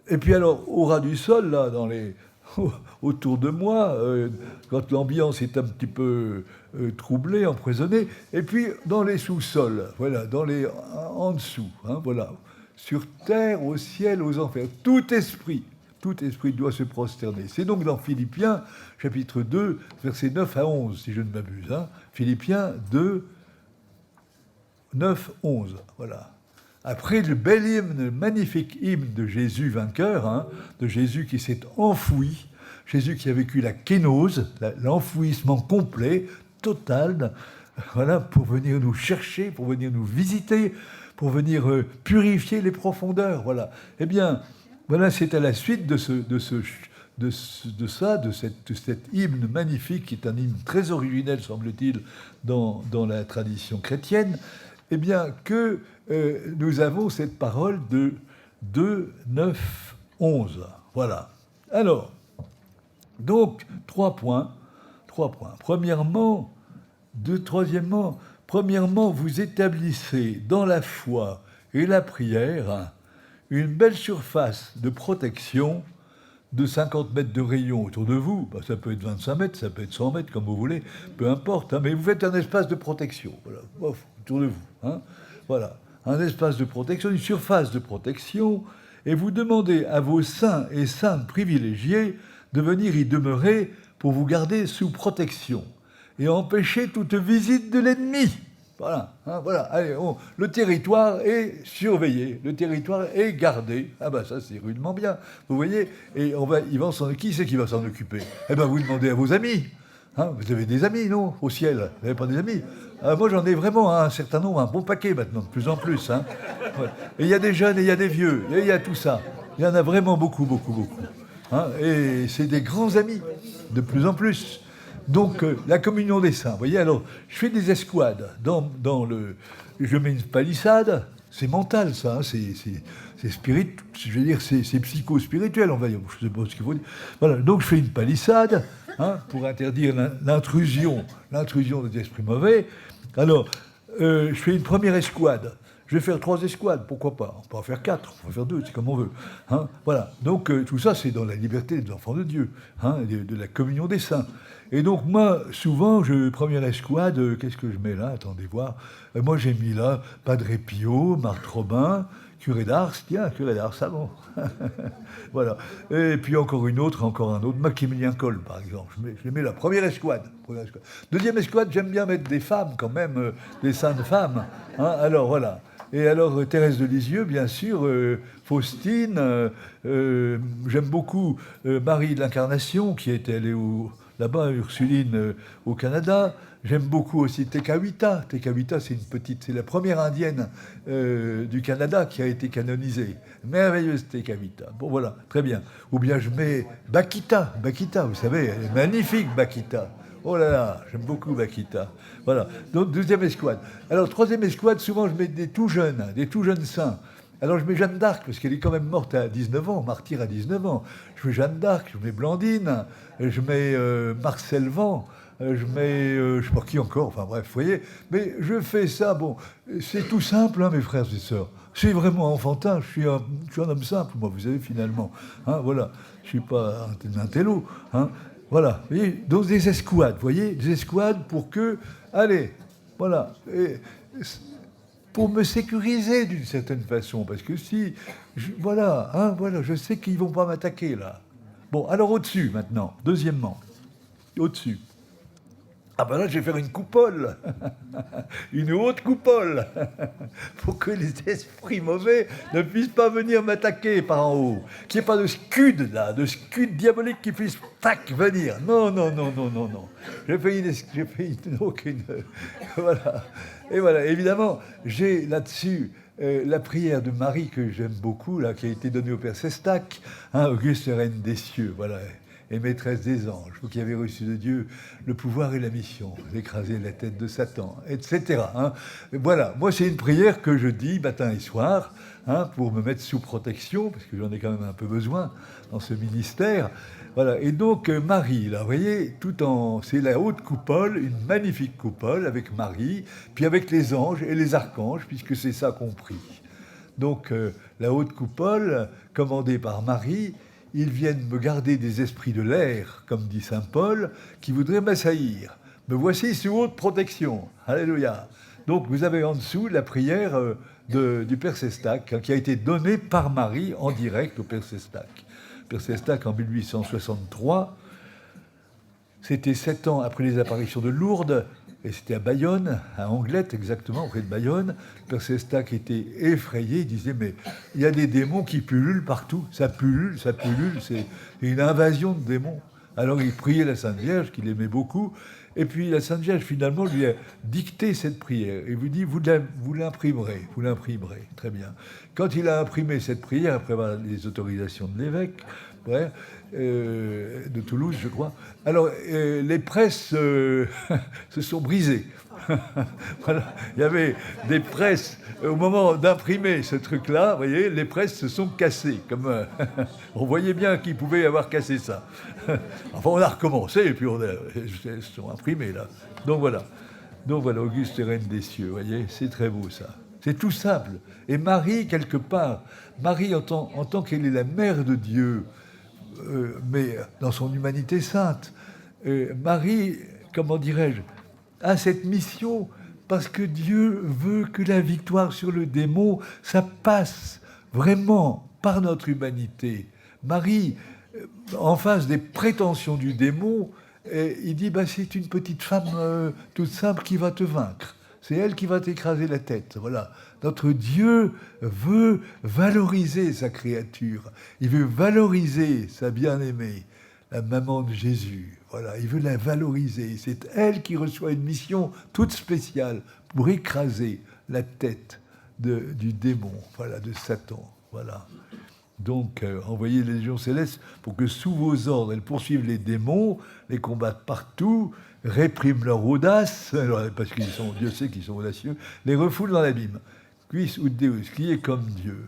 Et puis alors, au ras du sol, là, autour de moi, quand l'ambiance est un petit peu troublée, empoisonnée, et puis dans les sous-sols, voilà, en dessous, hein, voilà, sur terre, au ciel, aux enfers, tout esprit doit se prosterner. C'est donc dans Philippiens, chapitre 2, versets 9 à 11, si je ne m'abuse, hein, Philippiens 2, 9, 11, voilà. Après le bel hymne, le magnifique hymne de Jésus vainqueur, hein, de Jésus qui s'est enfoui, Jésus qui a vécu la kénose, l'enfouissement complet, total, voilà, pour venir nous chercher, pour venir nous visiter, pour venir purifier les profondeurs, voilà. Eh bien, voilà, c'est à la suite de cet hymne magnifique, qui est un hymne très originel, semble-t-il, dans la tradition chrétienne, eh bien, que nous avons cette parole de 2, 9, 11. Voilà. Alors, donc, trois points. Premièrement, vous établissez dans la foi et la prière une belle surface de protection de 50 mètres de rayon autour de vous. Ben, ça peut être 25 mètres, ça peut être 100 mètres, comme vous voulez, peu importe. Hein, mais vous faites un espace de protection, voilà, autour de vous. Hein, voilà, un espace de protection, une surface de protection, et vous demandez à vos saints et saintes privilégiés de venir y demeurer pour vous garder sous protection et empêcher toute visite de l'ennemi. Voilà, hein, voilà. Allez, le territoire est surveillé, le territoire est gardé. Ah ben ça, c'est rudement bien, vous voyez. Et qui c'est qui va s'en occuper? Eh ben vous demandez à vos amis. Hein, vous avez des amis, non? Au ciel, vous n'avez pas des amis? Moi, j'en ai vraiment un certain nombre, un bon paquet maintenant, de plus en plus. Hein. Ouais. Et il y a des jeunes et il y a des vieux, et il y a tout ça. Il y en a vraiment beaucoup, beaucoup, beaucoup. Hein, et c'est des grands amis, de plus en plus. Donc, la communion des saints. Vous voyez, alors, je fais des escouades je mets une palissade. C'est mental, ça. Hein, c'est spirituel. Je veux dire, c'est psycho-spirituel, on va dire. Je ne sais pas ce qu'il faut dire. Voilà. Donc, je fais une palissade pour interdire l'intrusion des esprits mauvais. Alors, je fais une première escouade. Je vais faire 3 escouades, pourquoi pas? On peut en faire 4, on peut en faire 2, c'est comme on veut. Hein, voilà. Donc tout ça, c'est dans la liberté des enfants de Dieu, de la communion des saints. Et donc moi, souvent, première escouade, qu'est-ce que je mets là? Attendez voir. Moi, j'ai mis là Padre Pio, Marthe Robin, curé d'Ars, tiens, curé d'Ars, ça bon. Voilà. Et puis encore un autre, Maximilien Kolb, par exemple. Je mets la première escouade. Deuxième escouade, j'aime bien mettre des femmes quand même, des saintes femmes. Alors voilà. Et alors Thérèse de Lisieux, bien sûr, Faustine, j'aime beaucoup Marie de l'Incarnation, qui était allée là-bas, Ursuline, au Canada. J'aime beaucoup aussi Tekakwitha. Tekakwitha, c'est la première indienne du Canada qui a été canonisée. Merveilleuse Tekakwitha. Bon, voilà, très bien. Ou bien je mets Bakita, vous savez, elle est magnifique, Bakita. Oh là là, j'aime beaucoup Bakita. Voilà, donc deuxième escouade. Alors troisième escouade, souvent je mets des tout jeunes saints. Alors je mets Jeanne d'Arc, parce qu'elle est quand même morte à 19 ans, martyre à 19 ans. Je mets Jeanne d'Arc, je mets Blandine, je mets Marcel Van, je mets, je ne sais pas qui encore, enfin bref, vous voyez. Mais je fais ça, bon, c'est tout simple, mes frères et sœurs. C'est vraiment enfantin, je suis un homme simple, moi, vous savez, finalement. Voilà, je ne suis pas un télo, Voilà, vous voyez, donc des escouades, vous voyez, des escouades pour que, allez, voilà, pour me sécuriser d'une certaine façon, parce que si, voilà, je sais qu'ils ne vont pas m'attaquer, là. Bon, alors au-dessus, maintenant, deuxièmement, au-dessus. Ah ben là, je vais faire une coupole, une haute coupole, pour que les esprits mauvais ne puissent pas venir m'attaquer par en haut. Qu'il n'y ait pas de scud, là, de scud diabolique qui puisse, tac, venir. Non. J'ai fait une voilà. Et voilà, évidemment, j'ai là-dessus la prière de Marie que j'aime beaucoup, là, qui a été donnée au Père Sestac, Auguste Reine des cieux, voilà. Et maîtresse des anges, vous qui avez reçu de Dieu le pouvoir et la mission d'écraser la tête de Satan, etc. Voilà, moi c'est une prière que je dis matin et soir, pour me mettre sous protection, parce que j'en ai quand même un peu besoin dans ce ministère. Voilà, et donc Marie, là, vous voyez, c'est la haute coupole, une magnifique coupole avec Marie, puis avec les anges et les archanges, puisque c'est ça qu'on prie. Donc la haute coupole, commandée par Marie, ils viennent me garder des esprits de l'air, comme dit saint Paul, qui voudraient m'assaillir. Me voici sous haute protection. Alléluia. Donc vous avez en dessous la prière du Père Sestac, qui a été donnée par Marie en direct au Père Sestac. Père Sestac, en 1863, c'était 7 ans après les apparitions de Lourdes, et c'était à Bayonne, à Anglette exactement, près de Bayonne. Père Sestac était effrayé, il disait, mais il y a des démons qui pullulent partout, ça pullule, c'est une invasion de démons. Alors il priait la Sainte Vierge, qu'il aimait beaucoup, et puis la Sainte Vierge finalement lui a dicté cette prière, et vous dit, vous l'imprimerez, très bien. Quand il a imprimé cette prière, après avoir les autorisations de l'évêque, de Toulouse, je crois. Alors, les presses se sont brisées. Voilà. Il y avait des presses, au moment d'imprimer ce truc-là, vous voyez, les presses se sont cassées. On voyait bien qu'ils pouvaient avoir cassé ça. Enfin, on a recommencé, et puis elles se sont imprimées, là. Donc voilà, Auguste et Reine des cieux, vous voyez, c'est très beau, ça. C'est tout simple. Et Marie, quelque part, Marie, en tant qu'elle est la mère de Dieu, mais dans son humanité sainte, Marie, comment dirais-je, a cette mission parce que Dieu veut que la victoire sur le démon, ça passe vraiment par notre humanité. Marie, en face des prétentions du démon, il dit, c'est une petite femme toute simple qui va te vaincre. C'est elle qui va t'écraser la tête. Voilà. Notre Dieu veut valoriser sa créature. Il veut valoriser sa bien-aimée, la maman de Jésus. Voilà. Il veut la valoriser. C'est elle qui reçoit une mission toute spéciale pour écraser la tête du démon, voilà, de Satan. Voilà. Donc, envoyez les légions célestes pour que sous vos ordres, elles poursuivent les démons, les combattent partout, répriment leur audace, parce qu'ils sont, Dieu sait qu'ils sont audacieux, les refoulent dans l'abîme. Quis ut Deus, qui est comme Dieu.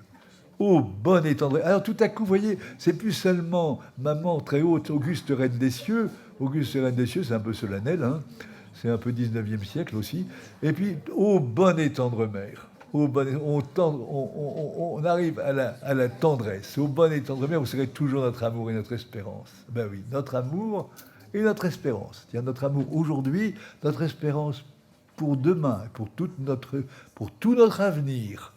Ô bonne et tendre. Alors tout à coup, vous voyez, c'est plus seulement maman très haute, Auguste Reine des cieux. Auguste Reine des cieux, c'est un peu solennel, hein. C'est un peu 19e siècle aussi. Et puis, ô bonne et tendre mère. On arrive à la tendresse. Ô bonne et tendre mère, vous serez toujours notre amour et notre espérance. Ben oui, notre amour et notre espérance. C'est-à-dire notre amour aujourd'hui, notre espérance pour demain, pour tout notre avenir.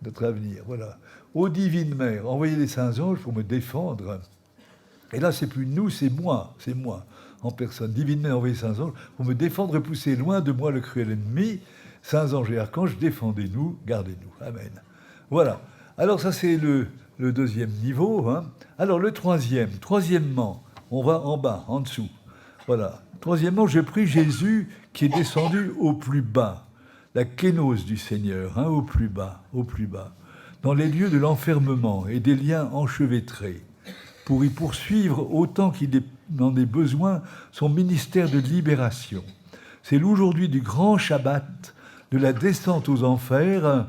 Notre avenir, voilà. Ô divine mère, envoyez les saints anges pour me défendre. Et là, c'est plus nous, c'est moi en personne. Divine mère, envoyez les saints anges pour me défendre et pousser loin de moi le cruel ennemi. Saints anges et archanges, défendez-nous, gardez-nous. Amen. Voilà. Alors ça, c'est le deuxième niveau, hein. Alors le troisièmement, on va en bas, en dessous. Voilà. Troisièmement, je prie Jésus qui est descendu au plus bas. La kénose du Seigneur, hein, au plus bas, dans les lieux de l'enfermement et des liens enchevêtrés, pour y poursuivre autant qu'il en ait besoin son ministère de libération. C'est l'aujourd'hui du grand Shabbat, de la descente aux enfers.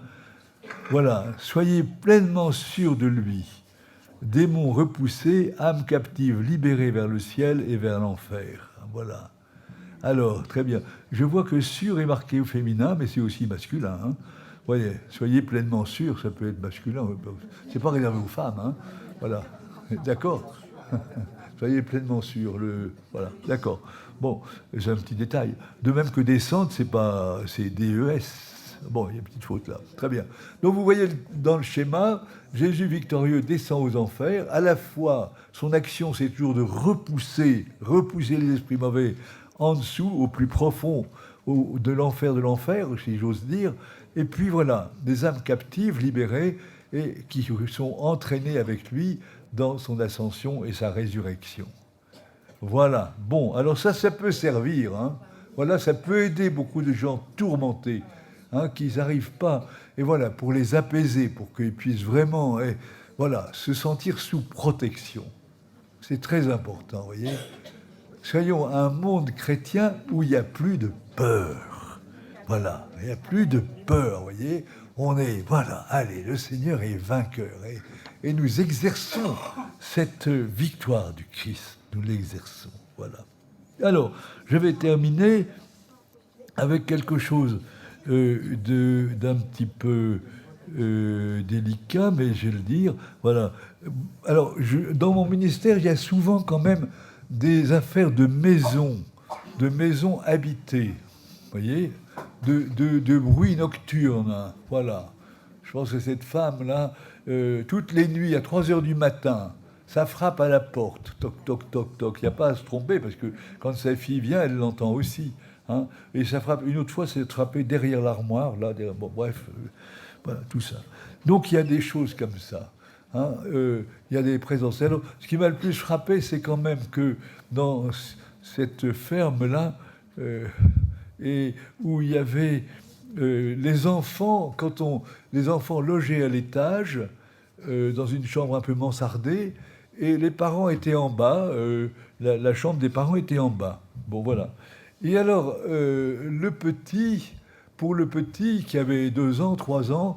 Voilà, soyez pleinement sûrs de lui. Démons repoussés, âmes captives libérées vers le ciel et vers l'enfer. Voilà. Alors, très bien. Je vois que sûr est marqué au féminin, mais c'est aussi masculin, hein. Voyez, soyez pleinement sûr, ça peut être masculin. C'est pas réservé aux femmes, hein. Voilà. D'accord. Soyez pleinement sûr. Voilà. D'accord. Bon, c'est un petit détail. De même que descente, c'est DES. Bon, il y a une petite faute là. Très bien. Donc vous voyez dans le schéma, Jésus victorieux descend aux enfers. À la fois, son action, c'est toujours de repousser les esprits mauvais en dessous, au plus profond de l'enfer, si j'ose dire. Et puis voilà, des âmes captives, libérées, et qui sont entraînées avec lui dans son ascension et sa résurrection. Voilà. Bon, alors ça peut servir, hein. Voilà, ça peut aider beaucoup de gens tourmentés, hein, qui n'arrivent pas. Et voilà, pour les apaiser, pour qu'ils puissent vraiment, voilà, se sentir sous protection. C'est très important, vous voyez. Soyons un monde chrétien où il n'y a plus de peur. Voilà, il n'y a plus de peur, vous voyez. Voilà, allez, le Seigneur est vainqueur. Et nous exerçons cette victoire du Christ. Nous l'exerçons, voilà. Alors, je vais terminer avec quelque chose d'un petit peu délicat, mais je vais le dire. Voilà. Alors, dans mon ministère, il y a souvent quand même des affaires de maisons habitées, vous voyez, de bruit nocturne, hein, voilà. Je pense que cette femme-là, toutes les nuits, à 3 heures du matin, ça frappe à la porte, toc, toc, toc, toc. Il n'y a pas à se tromper, parce que quand sa fille vient, elle l'entend aussi, hein. Et ça frappe, une autre fois, c'est frappé derrière l'armoire, là, bon, bref, voilà, tout ça. Donc il y a des choses comme ça. Hein, il y a des présences. Alors, ce qui m'a le plus frappé, c'est quand même que dans cette ferme-là, et où il y avait les enfants, les enfants logeaient à l'étage, dans une chambre un peu mansardée, et les parents étaient en bas, la chambre des parents était en bas. Bon, voilà. Et alors, pour le petit qui avait 2 ans, 3 ans,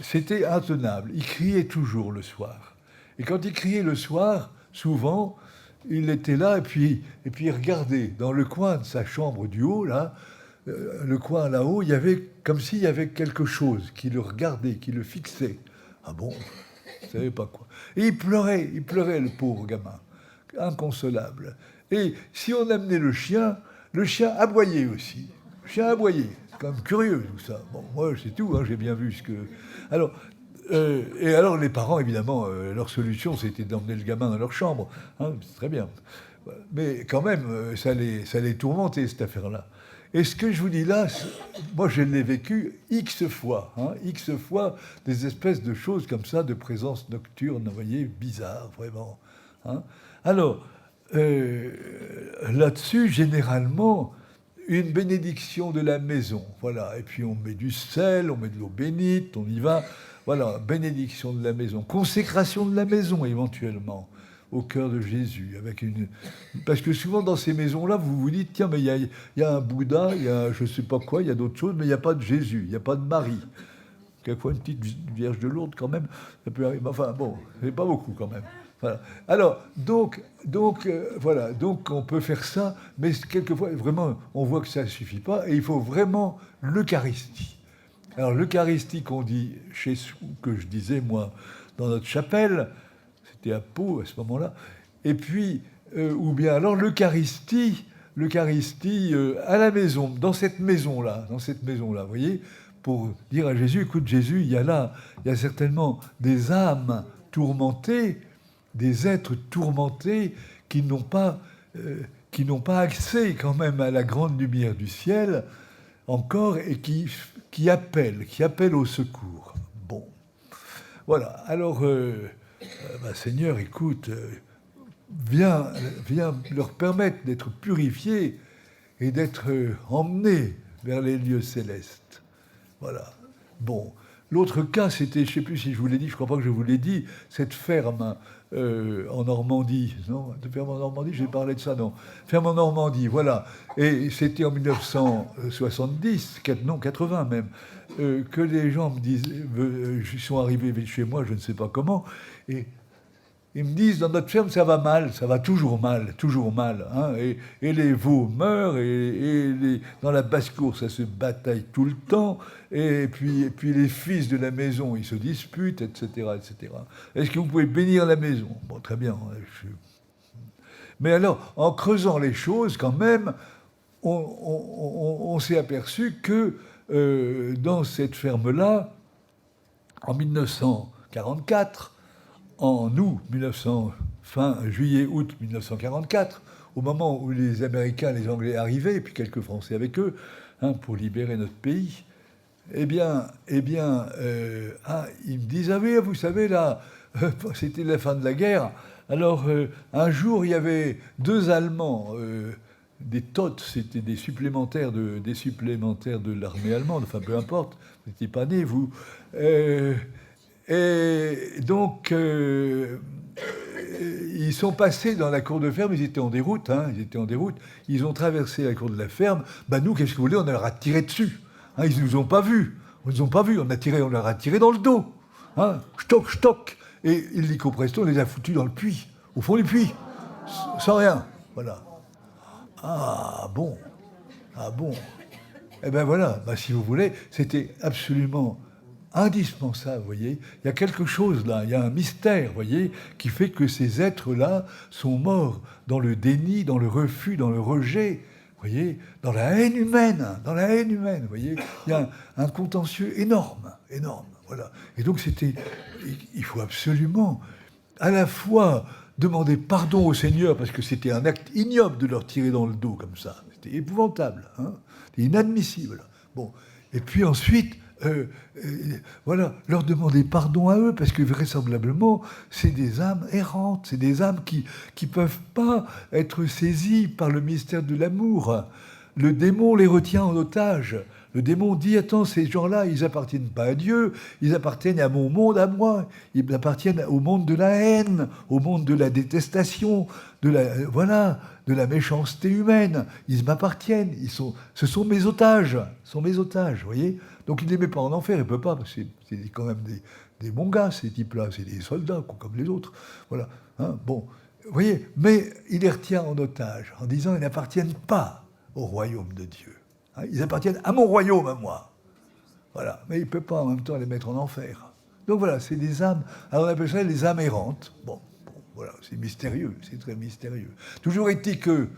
c'était intenable. Il criait toujours le soir. Et quand il criait le soir, souvent, il était là et puis il regardait dans le coin de sa chambre du haut, là, le coin là-haut, il y avait comme s'il y avait quelque chose qui le regardait, qui le fixait. Ah bon, je ne savais pas quoi. Et il pleurait le pauvre gamin, inconsolable. Et si on amenait le chien aboyait aussi. Le chien aboyait. C'est quand même curieux tout ça. Bon, moi c'est tout, hein, j'ai bien vu ce que... Alors, et alors les parents, évidemment, leur solution c'était d'emmener le gamin dans leur chambre. Hein, c'est très bien. Mais quand même, ça les tourmentait cette affaire-là. Et ce que je vous dis là, moi je l'ai vécu X fois, des espèces de choses comme ça, de présence nocturne, vous voyez, bizarre, vraiment. Hein. Alors, là-dessus, généralement, une bénédiction de la maison, voilà. Et puis on met du sel, on met de l'eau bénite, on y va. voilà, bénédiction de la maison, consécration de la maison éventuellement, au cœur de Jésus. Parce que souvent dans ces maisons-là, vous vous dites, tiens, mais il y a un Bouddha, il y a je ne sais pas quoi, il y a d'autres choses, mais il n'y a pas de Jésus, il n'y a pas de Marie. Quelquefois une petite Vierge de Lourdes quand même, ça peut arriver, enfin bon, c'est pas beaucoup quand même. Voilà. Alors, voilà, donc on peut faire ça, mais quelquefois, vraiment, on voit que ça ne suffit pas, et il faut vraiment l'Eucharistie. Alors, l'Eucharistie qu'on dit que je disais, moi, dans notre chapelle, c'était à Pau à ce moment-là, et puis, ou bien alors l'Eucharistie à la maison, dans cette maison-là, vous voyez, pour dire à Jésus, écoute Jésus, il y a certainement des âmes tourmentées, des êtres tourmentés qui n'ont pas accès quand même à la grande lumière du ciel encore et qui appellent au secours. Bon, voilà. Alors, Seigneur, écoute, viens leur permettre d'être purifiés et d'être emmenés vers les lieux célestes. Voilà. Bon. L'autre cas, c'était, je ne sais plus si je vous l'ai dit, je ne crois pas que je vous l'ai dit, cette ferme en Normandie. Non, de ferme en Normandie, j'ai parlé de ça, non. Ferme en Normandie, voilà. Et c'était en 1970, 80 même, que les gens me disent, sont arrivés chez moi, je ne sais pas comment, et ils me disent, dans notre ferme, ça va mal, ça va toujours mal. Hein, et les veaux meurent, dans la basse-cour, ça se bataille tout le temps, et puis les fils de la maison, ils se disputent, etc., etc. Est-ce que vous pouvez bénir la maison? Bon, très bien. Mais alors, en creusant les choses, quand même, on s'est aperçu que dans cette ferme-là, en 1944, en fin juillet-août 1944, au moment où les Américains, les Anglais arrivaient, et puis quelques Français avec eux, hein, pour libérer notre pays, ils me disent, ah oui, vous savez, là, c'était la fin de la guerre, alors un jour, il y avait 2 Allemands, des TOT, c'était des supplémentaires de l'armée allemande, enfin peu importe, vous n'étiez pas nés, vous... Et donc, ils sont passés dans la cour de ferme, ils étaient en déroute, ils ont traversé la cour de la ferme. Nous, qu'est-ce que vous voulez, on leur a tiré dessus. Hein, ils ne nous ont pas vus, on leur a tiré dans le dos. Hein, stock. Et illico presto, on les a foutus dans le puits, au fond du puits, sans rien. Voilà. Ah bon. Eh bien voilà, si vous voulez, c'était absolument... indispensable, vous voyez. Il y a quelque chose là, il y a un mystère, vous voyez, qui fait que ces êtres-là sont morts dans le déni, dans le refus, dans le rejet, vous voyez, dans la haine humaine, vous voyez. Il y a un contentieux énorme, voilà. Et donc il faut absolument à la fois demander pardon au Seigneur, parce que c'était un acte ignoble de leur tirer dans le dos comme ça, c'était épouvantable, hein, c'était inadmissible. Bon, et puis ensuite, voilà, leur demander pardon à eux, parce que vraisemblablement, c'est des âmes errantes, c'est des âmes qui ne peuvent pas être saisies par le mystère de l'amour. Le démon les retient en otage. Le démon dit, attends, ces gens-là, ils appartiennent pas à Dieu, ils appartiennent à mon monde, à moi. Ils appartiennent au monde de la haine, au monde de la détestation, de la méchanceté humaine. Ils m'appartiennent, ce sont mes otages, vous voyez. Donc il ne les met pas en enfer, il ne peut pas, parce que c'est quand même des bons gars, ces types-là, c'est des soldats, comme les autres. Voilà. Hein, bon, vous voyez, mais il les retient en otage, en disant, ils n'appartiennent pas au royaume de Dieu. Hein, ils appartiennent à mon royaume, à moi. Voilà. Mais il ne peut pas en même temps les mettre en enfer. Donc voilà, c'est des âmes, alors on appelle ça les âmes errantes. Bon, voilà, c'est mystérieux, c'est très mystérieux. Toujours est-il que,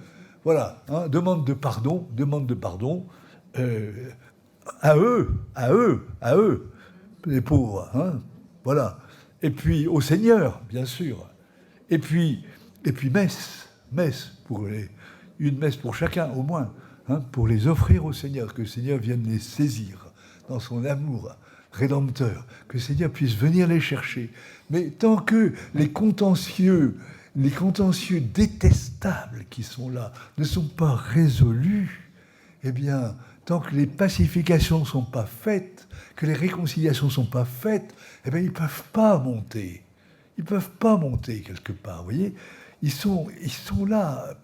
voilà, hein, demande de pardon, à eux, les pauvres, hein, voilà. Et puis au Seigneur, bien sûr. Et puis messe une messe pour chacun, au moins, hein, pour les offrir au Seigneur, que le Seigneur vienne les saisir dans son amour rédempteur, que le Seigneur puisse venir les chercher. Mais tant que les contentieux détestables qui sont là ne sont pas résolus, eh bien, tant que les pacifications ne sont pas faites, que les réconciliations ne sont pas faites, eh bien, ils ne peuvent pas monter. Ils ne peuvent pas monter quelque part, vous voyez. Ils sont là.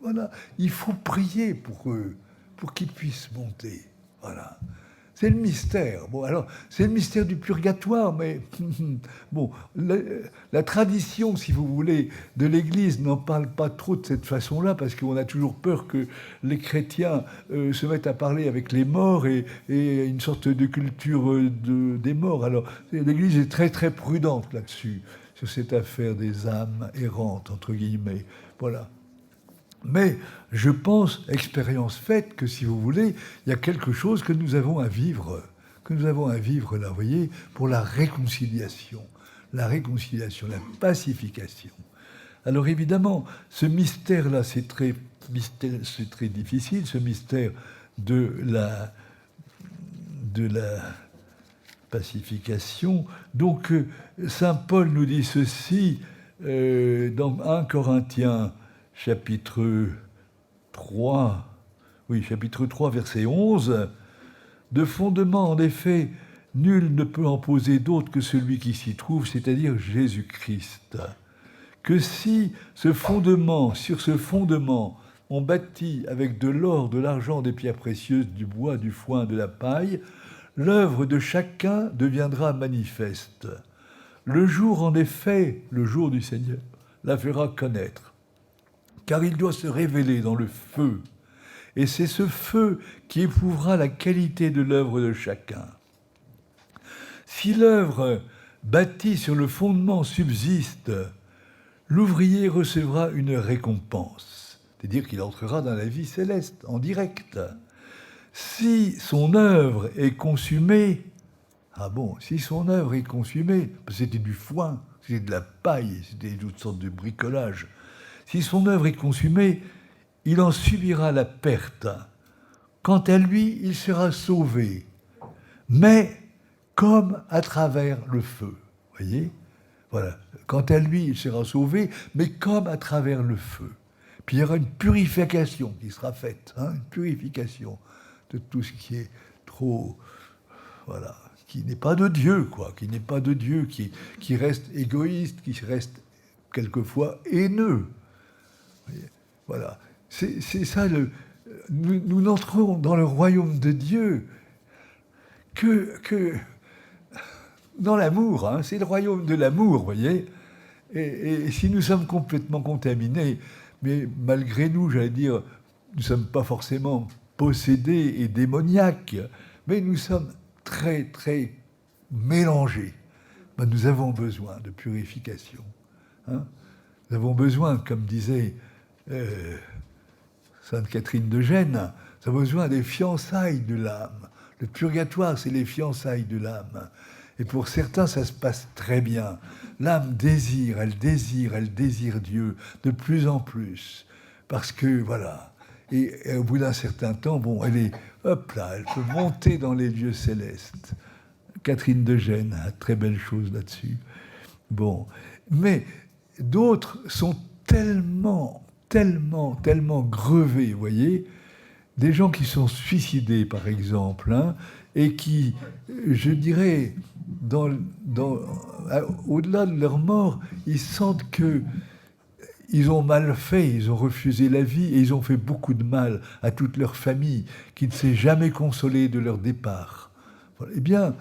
Voilà. Il faut prier pour eux, pour qu'ils puissent monter. Voilà. C'est le mystère. Bon, alors, c'est le mystère du purgatoire, mais bon, la tradition, si vous voulez, de l'Église n'en parle pas trop de cette façon-là, parce qu'on a toujours peur que les chrétiens se mettent à parler avec les morts et une sorte de culture des morts. Alors, l'Église est très très prudente là-dessus, sur cette affaire des âmes errantes, entre guillemets. Voilà. Mais je pense, expérience faite, que si vous voulez, il y a quelque chose que nous avons à vivre là, vous voyez, pour la réconciliation, la pacification. Alors évidemment, ce mystère-là, c'est très difficile, ce mystère de la pacification. Donc, saint Paul nous dit ceci dans 1 Corinthiens, chapitre 3, verset 11, « De fondement, en effet, nul ne peut en poser d'autre que celui qui s'y trouve, c'est-à-dire Jésus-Christ. Que si sur ce fondement, on bâtit avec de l'or, de l'argent, des pierres précieuses, du bois, du foin, de la paille, l'œuvre de chacun deviendra manifeste. Le jour, en effet, le jour du Seigneur, la fera connaître. Car il doit se révéler dans le feu. Et c'est ce feu qui éprouvera la qualité de l'œuvre de chacun. Si l'œuvre bâtie sur le fondement subsiste, l'ouvrier recevra une récompense, c'est-à-dire qu'il entrera dans la vie céleste, en direct. Si son œuvre est consumée, si son œuvre est consumée, parce que c'était du foin, c'était de la paille, c'était toutes sortes de bricolage, si son œuvre est consumée, il en subira la perte. Quant à lui, il sera sauvé, mais comme à travers le feu. Voyez ? Voilà. Quant à lui, il sera sauvé, mais comme à travers le feu. Puis il y aura une purification qui sera faite, une purification de tout ce qui est trop, voilà, qui n'est pas de Dieu, quoi, qui n'est pas de Dieu, qui reste égoïste, qui reste quelquefois haineux. Voilà. C'est ça, nous n'entrons dans le royaume de Dieu que dans l'amour, c'est le royaume de l'amour, vous voyez. Et si nous sommes complètement contaminés, mais malgré nous, j'allais dire, nous ne sommes pas forcément possédés et démoniaques, mais nous sommes très, très mélangés. Nous avons besoin de purification. Nous avons besoin, comme disait Sainte Catherine de Gênes, nous avons besoin des fiançailles de l'âme. Le purgatoire, c'est les fiançailles de l'âme. Et pour certains, ça se passe très bien. L'âme désire Dieu de plus en plus. Parce que, voilà. Et au bout d'un certain temps, elle peut monter dans les lieux célestes. Catherine de Gênes a très belle chose là-dessus. Mais d'autres sont tellement grevés, vous voyez. Des gens qui sont suicidés, par exemple, et qui, je dirais, au-delà de leur mort, ils sentent qu'ils ont mal fait, ils ont refusé la vie et ils ont fait beaucoup de mal à toute leur famille qui ne s'est jamais consolée de leur départ. Eh bien,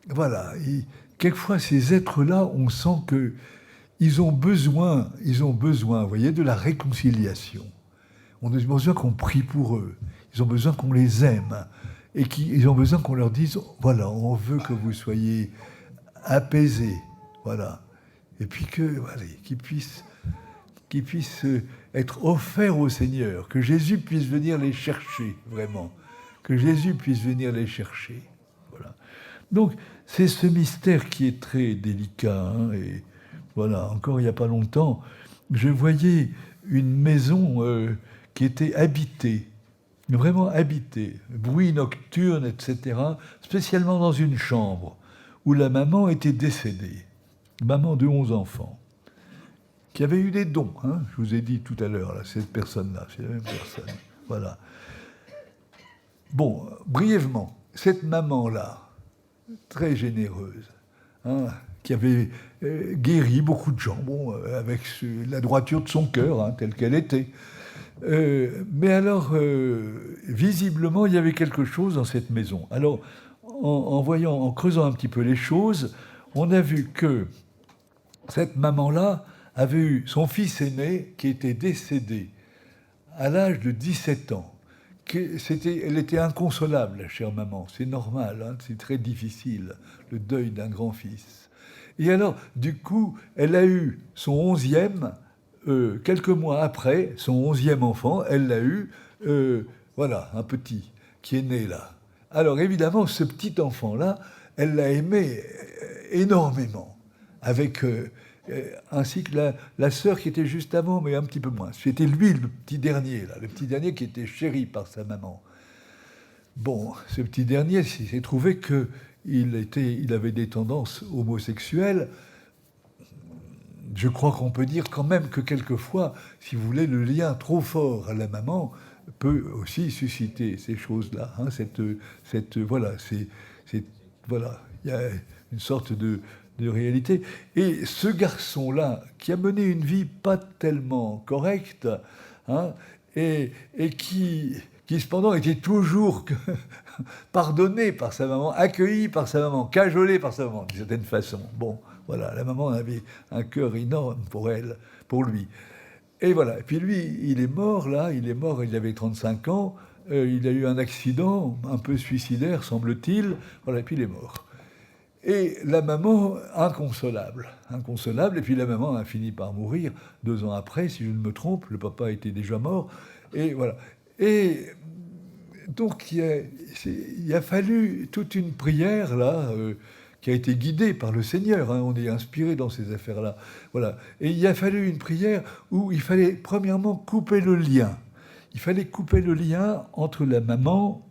voilà. Et quelquefois, ces êtres-là, on sent qu'ils ont besoin, vous voyez, de la réconciliation. On a besoin qu'on prie pour eux. Ils ont besoin qu'on les aime. Et ils ont besoin qu'on leur dise, voilà, on veut que vous soyez apaisés. Voilà. Et puis qu'ils puissent être offerts au Seigneur. Que Jésus puisse venir les chercher, vraiment. Que Jésus puisse venir les chercher. Voilà. Donc, c'est ce mystère qui est très délicat. Et voilà, encore il n'y a pas longtemps, je voyais une maison qui était habitée, vraiment habitée, bruit nocturne, etc., spécialement dans une chambre où la maman était décédée, maman de 11 enfants, qui avait eu des dons, je vous ai dit tout à l'heure, là, cette personne-là, c'est la même personne, voilà. Bon, brièvement, cette maman-là, très généreuse, hein, qui avait guéri beaucoup de gens, bon, avec la droiture de son cœur, hein, telle qu'elle était. Mais alors, visiblement, il y avait quelque chose dans cette maison. Alors, en creusant un petit peu les choses, on a vu que cette maman-là avait eu son fils aîné qui était décédé à l'âge de 17 ans. Elle était inconsolable, la chère maman. C'est normal, hein, c'est très difficile, le deuil d'un grand-fils. Et alors, du coup, elle a eu son 11e, quelques mois après, son 11e enfant, elle l'a eu, voilà, un petit, qui est né là. Alors, évidemment, ce petit enfant-là, elle l'a aimé énormément, avec... ainsi que la sœur qui était juste avant, mais un petit peu moins. C'était lui, le petit dernier, là, le petit dernier qui était chéri par sa maman. Bon, ce petit dernier, il s'est trouvé qu'il avait des tendances homosexuelles. Je crois qu'on peut dire quand même que quelquefois, si vous voulez, le lien trop fort à la maman peut aussi susciter ces choses-là. Hein, voilà, voilà, il y a une sorte de réalité. Et ce garçon-là, qui a mené une vie pas tellement correcte, hein, et qui cependant était toujours pardonné par sa maman, accueilli par sa maman, cajolé par sa maman, d'une certaine façon. Bon, voilà, la maman avait un cœur énorme pour elle, pour lui. Et voilà, et puis lui, il est mort là, il avait 35 ans, il a eu un accident un peu suicidaire, semble-t-il, voilà, et puis il est mort. Et la maman, inconsolable, et puis la maman a fini par mourir 2 ans après, si je ne me trompe, le papa était déjà mort, et voilà. Et donc il a fallu toute une prière, là, qui a été guidée par le Seigneur, hein, on est inspiré dans ces affaires-là, voilà. Et il a fallu une prière où il fallait premièrement couper le lien. Il fallait couper le lien entre la maman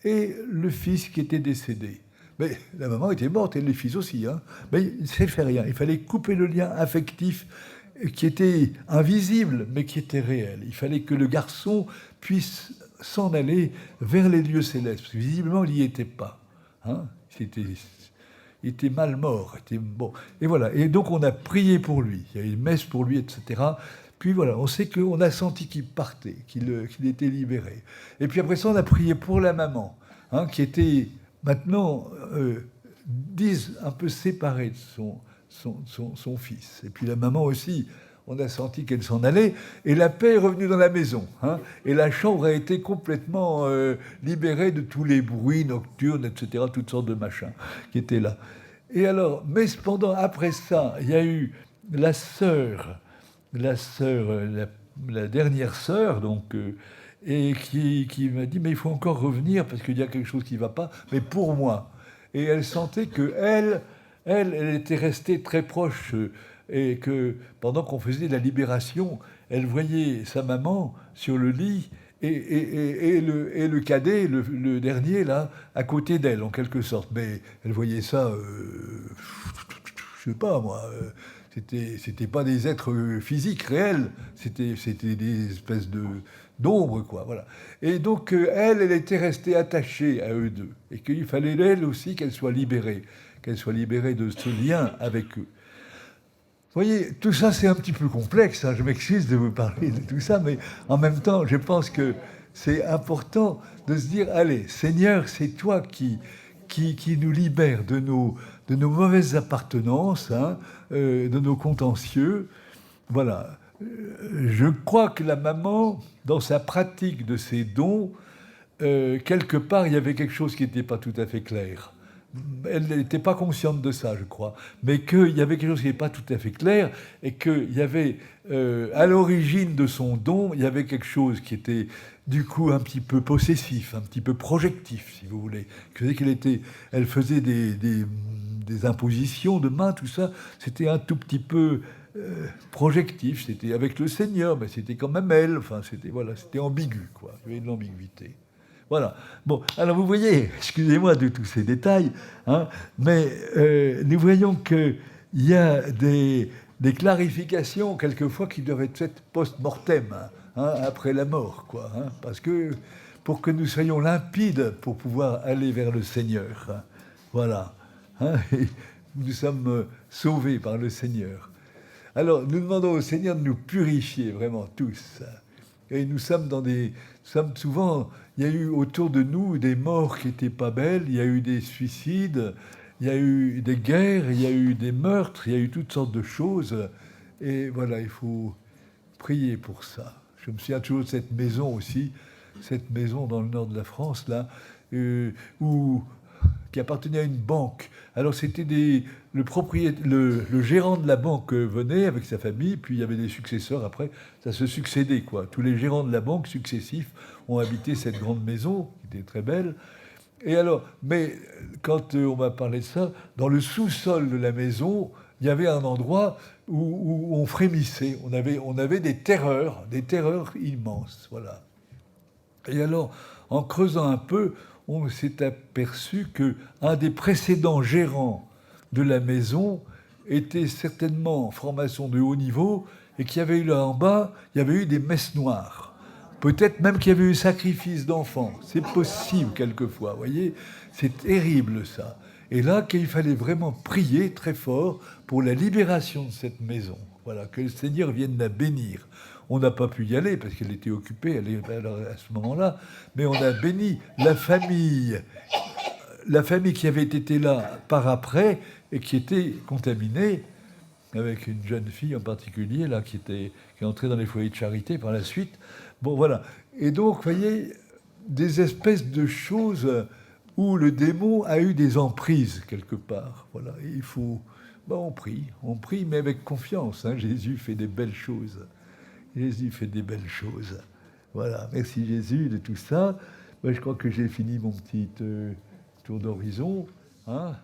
et le fils qui était décédé. Mais la maman était morte, et les fils aussi. Hein. Mais il ne s'est fait rien. Il fallait couper le lien affectif qui était invisible, mais qui était réel. Il fallait que le garçon puisse s'en aller vers les lieux célestes. Parce que visiblement, il n'y était pas. Hein. Il était mal mort. Bon. Et voilà. Et donc, on a prié pour lui. Il y a eu une messe pour lui, etc. Puis voilà, on sait qu'on a senti qu'il partait, qu'il était libéré. Et puis après ça, on a prié pour la maman, hein, qui était... maintenant, disent un peu séparée de son fils. Et puis la maman aussi, on a senti qu'elle s'en allait, et la paix est revenue dans la maison. Hein, et la chambre a été complètement libérée de tous les bruits nocturnes, etc., toutes sortes de machins qui étaient là. Et alors, mais cependant, après ça, il y a eu la dernière sœur, donc... et qui m'a dit, mais il faut encore revenir parce qu'il y a quelque chose qui ne va pas, mais pour moi. Et elle sentait qu'elle était restée très proche, et que pendant qu'on faisait la libération, elle voyait sa maman sur le lit et le cadet, le dernier, là, à côté d'elle, en quelque sorte. Mais elle voyait ça, je ne sais pas moi... c'était pas des êtres physiques réels, c'était des espèces d'ombres, quoi, voilà. Et donc, elle était restée attachée à eux deux, et qu'il fallait, elle aussi, qu'elle soit libérée de ce lien avec eux. Vous voyez, tout ça, c'est un petit peu complexe, hein, je m'excuse de vous parler de tout ça, mais en même temps, je pense que c'est important de se dire, allez, Seigneur, c'est toi qui nous libère de nos mauvaises appartenances, hein, de nos contentieux. Voilà. Je crois que la maman, dans sa pratique de ses dons, quelque part, il y avait quelque chose qui n'était pas tout à fait clair. Elle n'était pas consciente de ça, je crois, mais qu'il y avait quelque chose qui n'était pas tout à fait clair, et qu'il y avait, à l'origine de son don, il y avait quelque chose qui était, du coup, un petit peu possessif, un petit peu projectif, si vous voulez. Elle faisait des impositions de main, tout ça, c'était un tout petit peu projectif, c'était avec le Seigneur, mais c'était quand même elle, enfin, c'était ambigu, quoi. Il y avait de l'ambiguïté. Voilà. Bon, alors vous voyez, excusez-moi de tous ces détails, hein, mais nous voyons qu'il y a des clarifications, quelquefois, qui doivent être faites post-mortem, hein, après la mort, quoi. Hein, parce que pour que nous soyons limpides pour pouvoir aller vers le Seigneur. Voilà. Hein, et nous sommes sauvés par le Seigneur. Alors, nous demandons au Seigneur de nous purifier, vraiment tous. Et nous sommes souvent, il y a eu autour de nous des morts qui n'étaient pas belles, il y a eu des suicides, il y a eu des guerres, il y a eu des meurtres, il y a eu toutes sortes de choses. Et voilà, il faut prier pour ça. Je me souviens toujours de cette maison aussi, cette maison dans le nord de la France, là, qui appartenait à une banque. Alors c'était le gérant de la banque venait avec sa famille, puis il y avait des successeurs après, ça se succédait, quoi. Tous les gérants de la banque successifs ont habité cette grande maison, qui était très belle. Et alors, mais quand on m'a parlé de ça, dans le sous-sol de la maison, il y avait un endroit où on frémissait, on avait des terreurs immenses, voilà. Et alors, en creusant un peu, on s'est aperçu qu'un des précédents gérants de la maison était certainement en formation de haut niveau et qu'il y avait eu là en bas, il y avait eu des messes noires. Peut-être même qu'il y avait eu sacrifice d'enfants. C'est possible quelquefois, vous voyez. C'est terrible ça. Et là, qu'il fallait vraiment prier très fort pour la libération de cette maison. Voilà, que le Seigneur vienne la bénir. On n'a pas pu y aller parce qu'elle était occupée à ce moment-là, mais on a béni la famille qui avait été là par après et qui était contaminée, avec une jeune fille en particulier là qui est entrée dans les foyers de charité par la suite. Bon, voilà. Et donc, vous voyez, des espèces de choses où le démon a eu des emprises quelque part. Voilà. Et il faut... on prie, mais avec confiance. Hein. Jésus fait des belles choses. Jésus fait des belles choses. Voilà. Merci Jésus de tout ça. Moi, je crois que j'ai fini mon petit tour d'horizon. Hein.